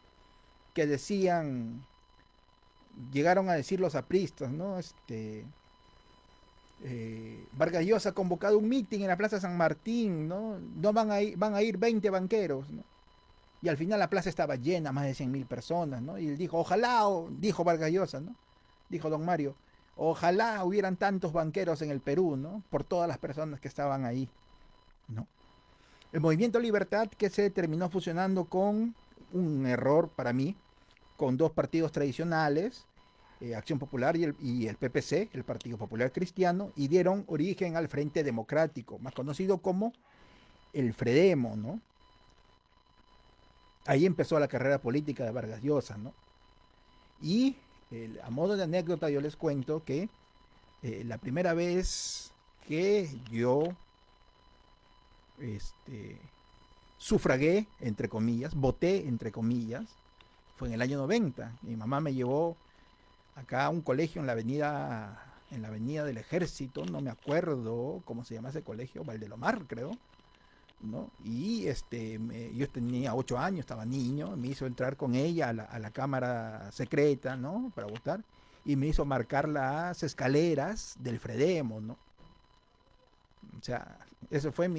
Que decían, llegaron a decir los apristas, ¿no? Vargas Llosa ha convocado un mitin en la Plaza San Martín, ¿no? No van a ir 20 banqueros, ¿no? Y al final la plaza estaba llena, más de 100.000 personas, ¿no? Y él dijo, ojalá, dijo Vargas Llosa, ¿no? Dijo don Mario, ojalá hubieran tantos banqueros en el Perú, ¿no? Por todas las personas que estaban ahí, ¿no? El movimiento Libertad, que se terminó fusionando con un error para mí, con dos partidos tradicionales, Acción Popular y el PPC, el Partido Popular Cristiano, y dieron origen al Frente Democrático, más conocido como el Fredemo, ¿no? Ahí empezó la carrera política de Vargas Llosa, ¿no? Y a modo de anécdota yo les cuento que la primera vez que yo sufragué, entre comillas, voté, entre comillas, fue en el año 90. Mi mamá me llevó acá a un colegio en la avenida del Ejército, no me acuerdo cómo se llama ese colegio, Valdelomar, creo, ¿no? Y yo tenía 8 años, estaba niño, me hizo entrar con ella a la cámara secreta, ¿no? Para votar, y me hizo marcar las escaleras del Fredemo, ¿no? O sea, eso fue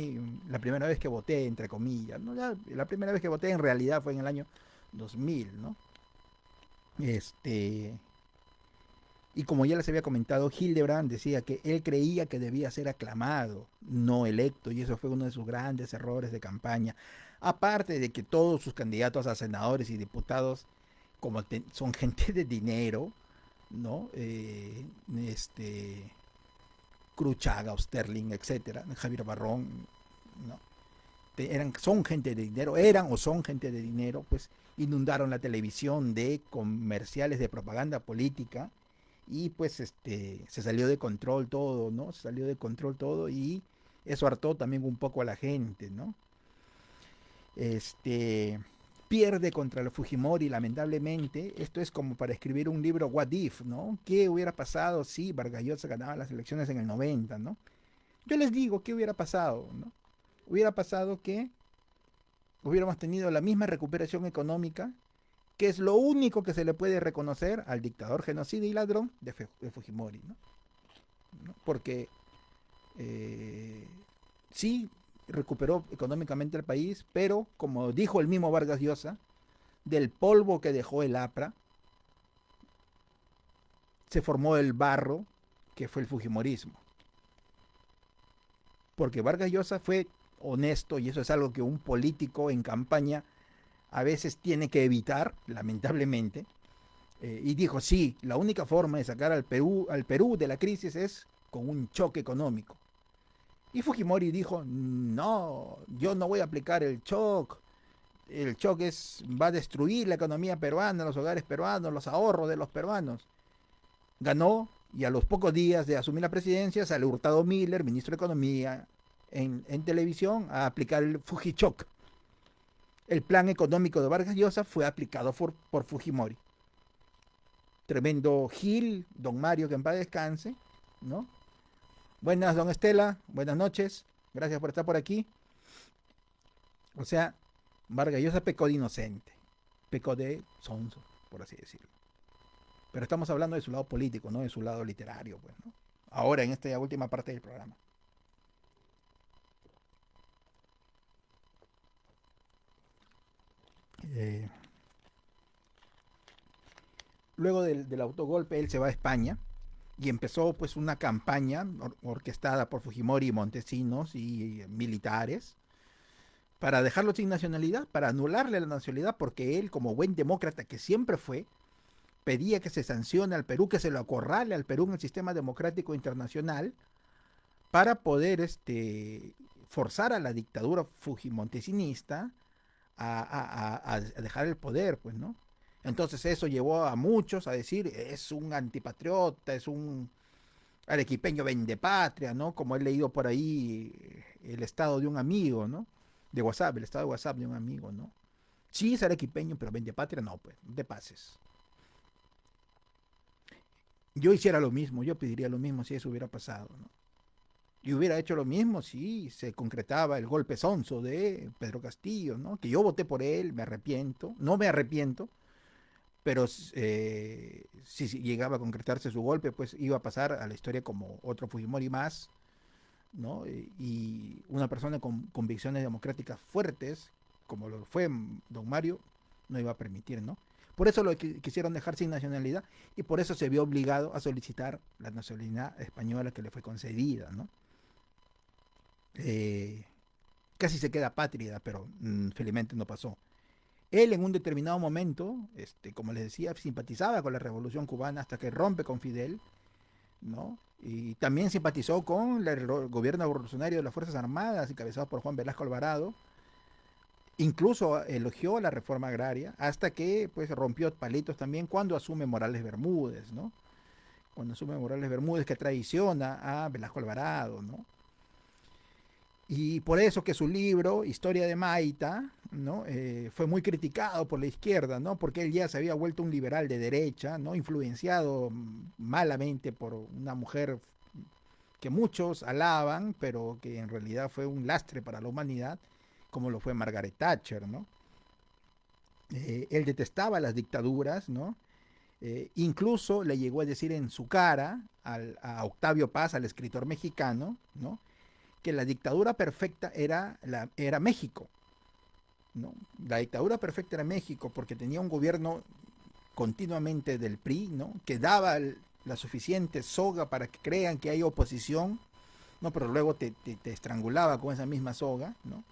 la primera vez que voté, entre comillas, ¿no? La primera vez que voté en realidad fue en el año 2000, ¿no? Y como ya les había comentado, Hildebrand decía que él creía que debía ser aclamado, no electo, y eso fue uno de sus grandes errores de campaña. Aparte de que todos sus candidatos a senadores y diputados, como son gente de dinero, ¿no? Cruchaga, Sterling, etcétera, Javier Barrón, ¿no? Son gente de dinero, eran o son gente de dinero, pues inundaron la televisión de comerciales de propaganda política y pues se salió de control todo, ¿no? Se salió de control todo y eso hartó también un poco a la gente, ¿no? Pierde contra el Fujimori, lamentablemente. Esto es como para escribir un libro What If, ¿no? ¿Qué hubiera pasado si Vargas Llosa ganaba las elecciones en el 90, ¿no? Yo les digo, ¿qué hubiera pasado, ¿no? Hubiera pasado que hubiéramos tenido la misma recuperación económica, que es lo único que se le puede reconocer al dictador, genocida y ladrón de Fujimori, ¿no? Porque sí recuperó económicamente el país, pero como dijo el mismo Vargas Llosa, del polvo que dejó el APRA se formó el barro que fue el fujimorismo. Porque Vargas Llosa fue honesto, y eso es algo que un político en campaña a veces tiene que evitar, lamentablemente, y dijo, sí, la única forma de sacar al Perú de la crisis es con un choque económico. Y Fujimori dijo, no, yo no voy a aplicar el shock va a destruir la economía peruana, los hogares peruanos, los ahorros de los peruanos. Ganó, y a los pocos días de asumir la presidencia sale Hurtado Miller, ministro de Economía, en televisión a aplicar el Fujichoc. El plan económico de Vargas Llosa fue aplicado por Fujimori. Tremendo Gil, don Mario, que en paz descanse, ¿no? Buenas, don Estela, buenas noches, gracias por estar por aquí. O sea, Vargas Llosa pecó de inocente, pecó de sonso, por así decirlo. Pero estamos hablando de su lado político, no de su lado literario, pues, ¿no? Ahora, en esta última parte del programa. Luego del autogolpe, él se va a España y empezó pues una campaña orquestada por Fujimori, Montesinos y militares para dejarlo sin nacionalidad, para anularle la nacionalidad, porque él, como buen demócrata que siempre fue, pedía que se sancione al Perú, que se lo acorrale al Perú en el sistema democrático internacional para poder forzar a la dictadura fujimontesinista a dejar el poder, pues, ¿no? Entonces eso llevó a muchos a decir, es un antipatriota, es un arequipeño vendepatria, ¿no? Como he leído por ahí el estado de un amigo, ¿no? De WhatsApp, el estado de WhatsApp de un amigo, ¿no? Sí es arequipeño, pero vendepatria no, pues, no te pases. Yo hiciera lo mismo, yo pediría lo mismo si eso hubiera pasado, ¿no? Y hubiera hecho lo mismo si se concretaba el golpe sonso de Pedro Castillo, ¿no? Que yo voté por él, me arrepiento, no me arrepiento, pero si llegaba a concretarse su golpe, pues iba a pasar a la historia como otro Fujimori más, ¿no? Y una persona con convicciones democráticas fuertes, como lo fue don Mario, no iba a permitir, ¿no? Por eso lo quisieron dejar sin nacionalidad y por eso se vio obligado a solicitar la nacionalidad española que le fue concedida, ¿no? Casi se queda apátrida, pero felizmente no pasó. Él en un determinado momento, como les decía, simpatizaba con la Revolución Cubana hasta que rompe con Fidel, ¿no? Y también simpatizó con el gobierno revolucionario de las Fuerzas Armadas, encabezado por Juan Velasco Alvarado. Incluso elogió la reforma agraria, hasta que pues rompió palitos también cuando asume Morales Bermúdez, ¿no? Cuando asume Morales Bermúdez, que traiciona a Velasco Alvarado, ¿no? Y por eso que su libro, Historia de Maita, ¿no? Fue muy criticado por la izquierda, ¿no? Porque él ya se había vuelto un liberal de derecha, ¿no? Influenciado malamente por una mujer que muchos alaban, pero que en realidad fue un lastre para la humanidad, como lo fue Margaret Thatcher, ¿no? Él detestaba las dictaduras, ¿no? Incluso le llegó a decir en su cara a Octavio Paz, al escritor mexicano, ¿no? Que la dictadura perfecta era México, ¿no? La dictadura perfecta era México porque tenía un gobierno continuamente del PRI, ¿no? Que daba la suficiente soga para que crean que hay oposición, ¿no? Pero luego te estrangulaba con esa misma soga, ¿no?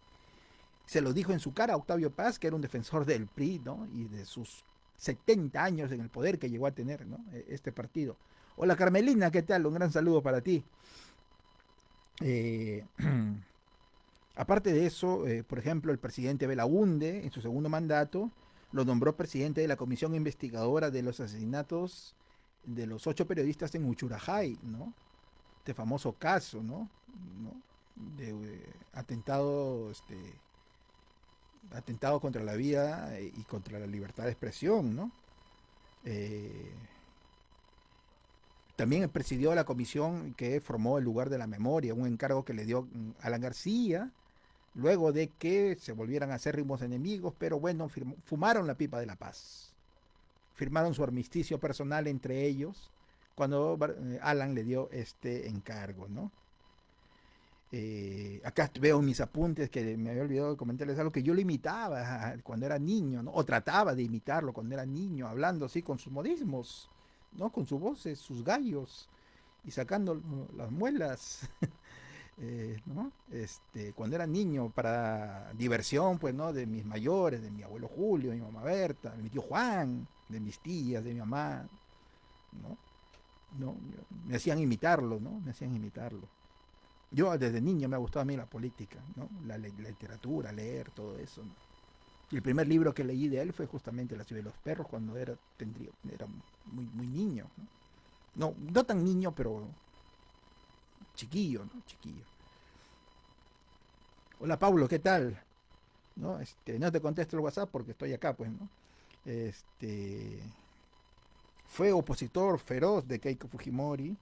Se lo dijo en su cara a Octavio Paz, que era un defensor del PRI, ¿no? Y de sus 70 años en el poder que llegó a tener, ¿no? Este partido. Hola Carmelina, ¿qué tal? Un gran saludo para ti. Aparte de eso, por ejemplo, el presidente Belaúnde, en su segundo mandato, lo nombró presidente de la comisión investigadora de los asesinatos de los 8 periodistas en Uchurajay, ¿no? Este famoso caso, ¿no? De atentado, atentado contra la vida y contra la libertad de expresión, ¿no? También presidió la comisión que formó el lugar de la memoria, un encargo que le dio Alan García, luego de que se volvieran acérrimos enemigos, pero bueno, fumaron la pipa de la paz. Firmaron su armisticio personal entre ellos cuando Alan le dio este encargo, ¿no? Acá veo mis apuntes que me había olvidado de comentarles algo que yo lo imitaba cuando era niño, ¿no? O trataba de imitarlo cuando era niño, hablando así con sus modismos, ¿no? Con sus voces, sus gallos y sacando las muelas. ¿No? Cuando era niño, para diversión, pues, ¿no? De mis mayores, de mi abuelo Julio, de mi mamá Berta, de mi tío Juan, de mis tías, de mi mamá, ¿no? ¿No? Me hacían imitarlo, ¿no? Me hacían imitarlo. Yo desde niño me ha gustado a mí la política, ¿no? La literatura, leer, todo eso, ¿no? Y el primer libro que leí de él fue justamente La ciudad de los perros, cuando era muy niño, ¿no? No tan niño, pero chiquillo, ¿no? Chiquillo. Hola Paulo, ¿qué tal? ¿No? No te contesto el WhatsApp porque estoy acá, pues, ¿no? Fue opositor feroz de Keiko Fujimori,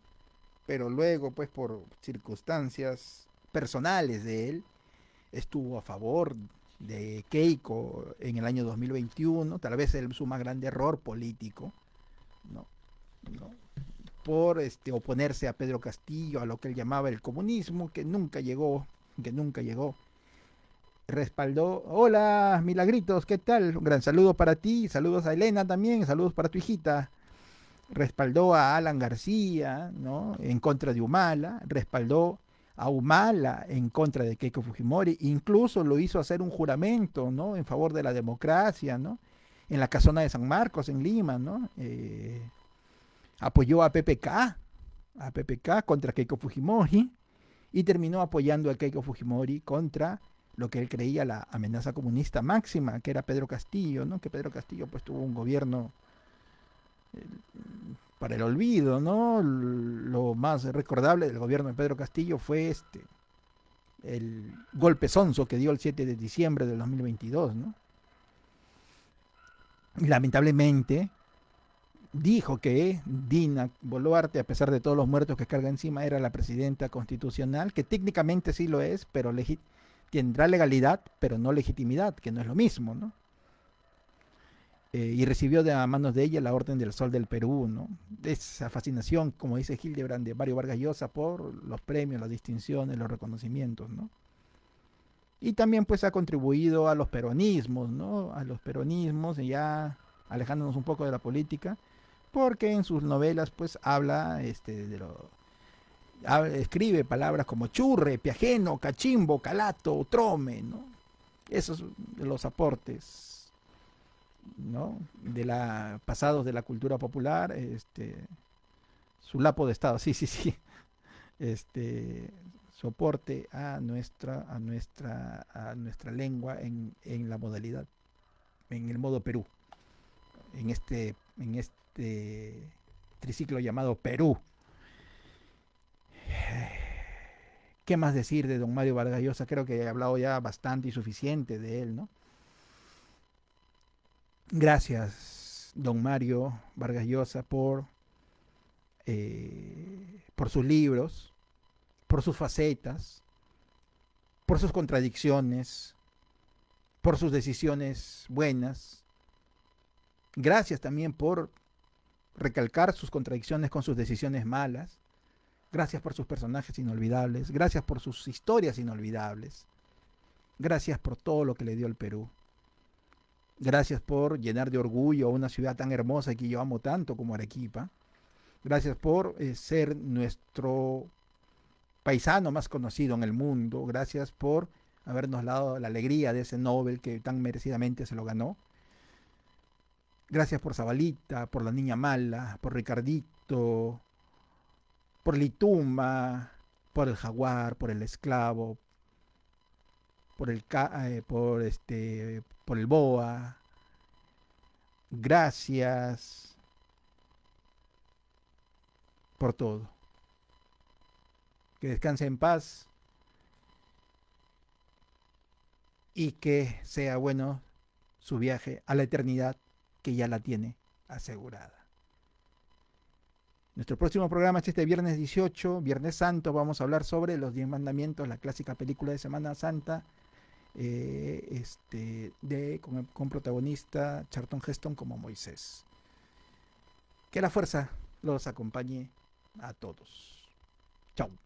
pero luego, pues, por circunstancias personales de él, estuvo a favor de Keiko en el año 2021, tal vez su más grande error político, ¿no? ¿No? Por oponerse a Pedro Castillo, a lo que él llamaba el comunismo, que nunca llegó. Respaldó, hola Milagritos, ¿qué tal? Un gran saludo para ti, saludos a Elena también, saludos para tu hijita. Respaldó a Alan García, ¿no? En contra de Humala, respaldó a Humala en contra de Keiko Fujimori, incluso lo hizo hacer un juramento, ¿no? En favor de la democracia, ¿no? En la casona de San Marcos, en Lima, ¿no? Apoyó a PPK contra Keiko Fujimori y terminó apoyando a Keiko Fujimori contra lo que él creía la amenaza comunista máxima, que era Pedro Castillo, ¿no? Que Pedro Castillo pues tuvo un gobierno para el olvido, ¿no? Lo más recordable del gobierno de Pedro Castillo fue el golpe sonso que dio el 7 de diciembre del 2022, ¿no? Y lamentablemente dijo que Dina Boluarte, a pesar de todos los muertos que carga encima, era la presidenta constitucional, que técnicamente sí lo es, pero tendrá legalidad, pero no legitimidad, que no es lo mismo, ¿no? Y recibió de a manos de ella la Orden del Sol del Perú, ¿no? Esa fascinación, como dice Hildebrand, de Mario Vargas Llosa por los premios, las distinciones, los reconocimientos, ¿no? Y también pues ha contribuido a los peronismos, ¿no? A los peronismos, y ya alejándonos un poco de la política, porque en sus novelas pues habla escribe palabras como churre, piajeno, cachimbo, calato, trome, ¿no? Esos los aportes, ¿no? Pasados de la cultura popular, su lapo de estado, sí, soporte a nuestra lengua en la modalidad, en el modo Perú, en este triciclo llamado Perú. ¿Qué más decir de don Mario Vargas Llosa? Creo que he hablado ya bastante y suficiente de él, ¿no? Gracias, don Mario Vargas Llosa, por sus libros, por sus facetas, por sus contradicciones, por sus decisiones buenas. Gracias también por recalcar sus contradicciones con sus decisiones malas. Gracias por sus personajes inolvidables. Gracias por sus historias inolvidables. Gracias por todo lo que le dio el Perú. Gracias por llenar de orgullo a una ciudad tan hermosa que yo amo tanto como Arequipa. Gracias por ser nuestro paisano más conocido en el mundo. Gracias por habernos dado la alegría de ese Nobel que tan merecidamente se lo ganó. Gracias por Zabalita, por la niña mala, por Ricardito, por Litumba, por el jaguar, por el esclavo, por el boa. Gracias por todo. Que descanse en paz y que sea bueno su viaje a la eternidad, que ya la tiene asegurada. Nuestro próximo programa es este viernes 18, Viernes Santo. Vamos a hablar sobre los 10 mandamientos, la clásica película de Semana Santa, con protagonista Charlton Heston como Moisés. Que la fuerza los acompañe a todos. Chao.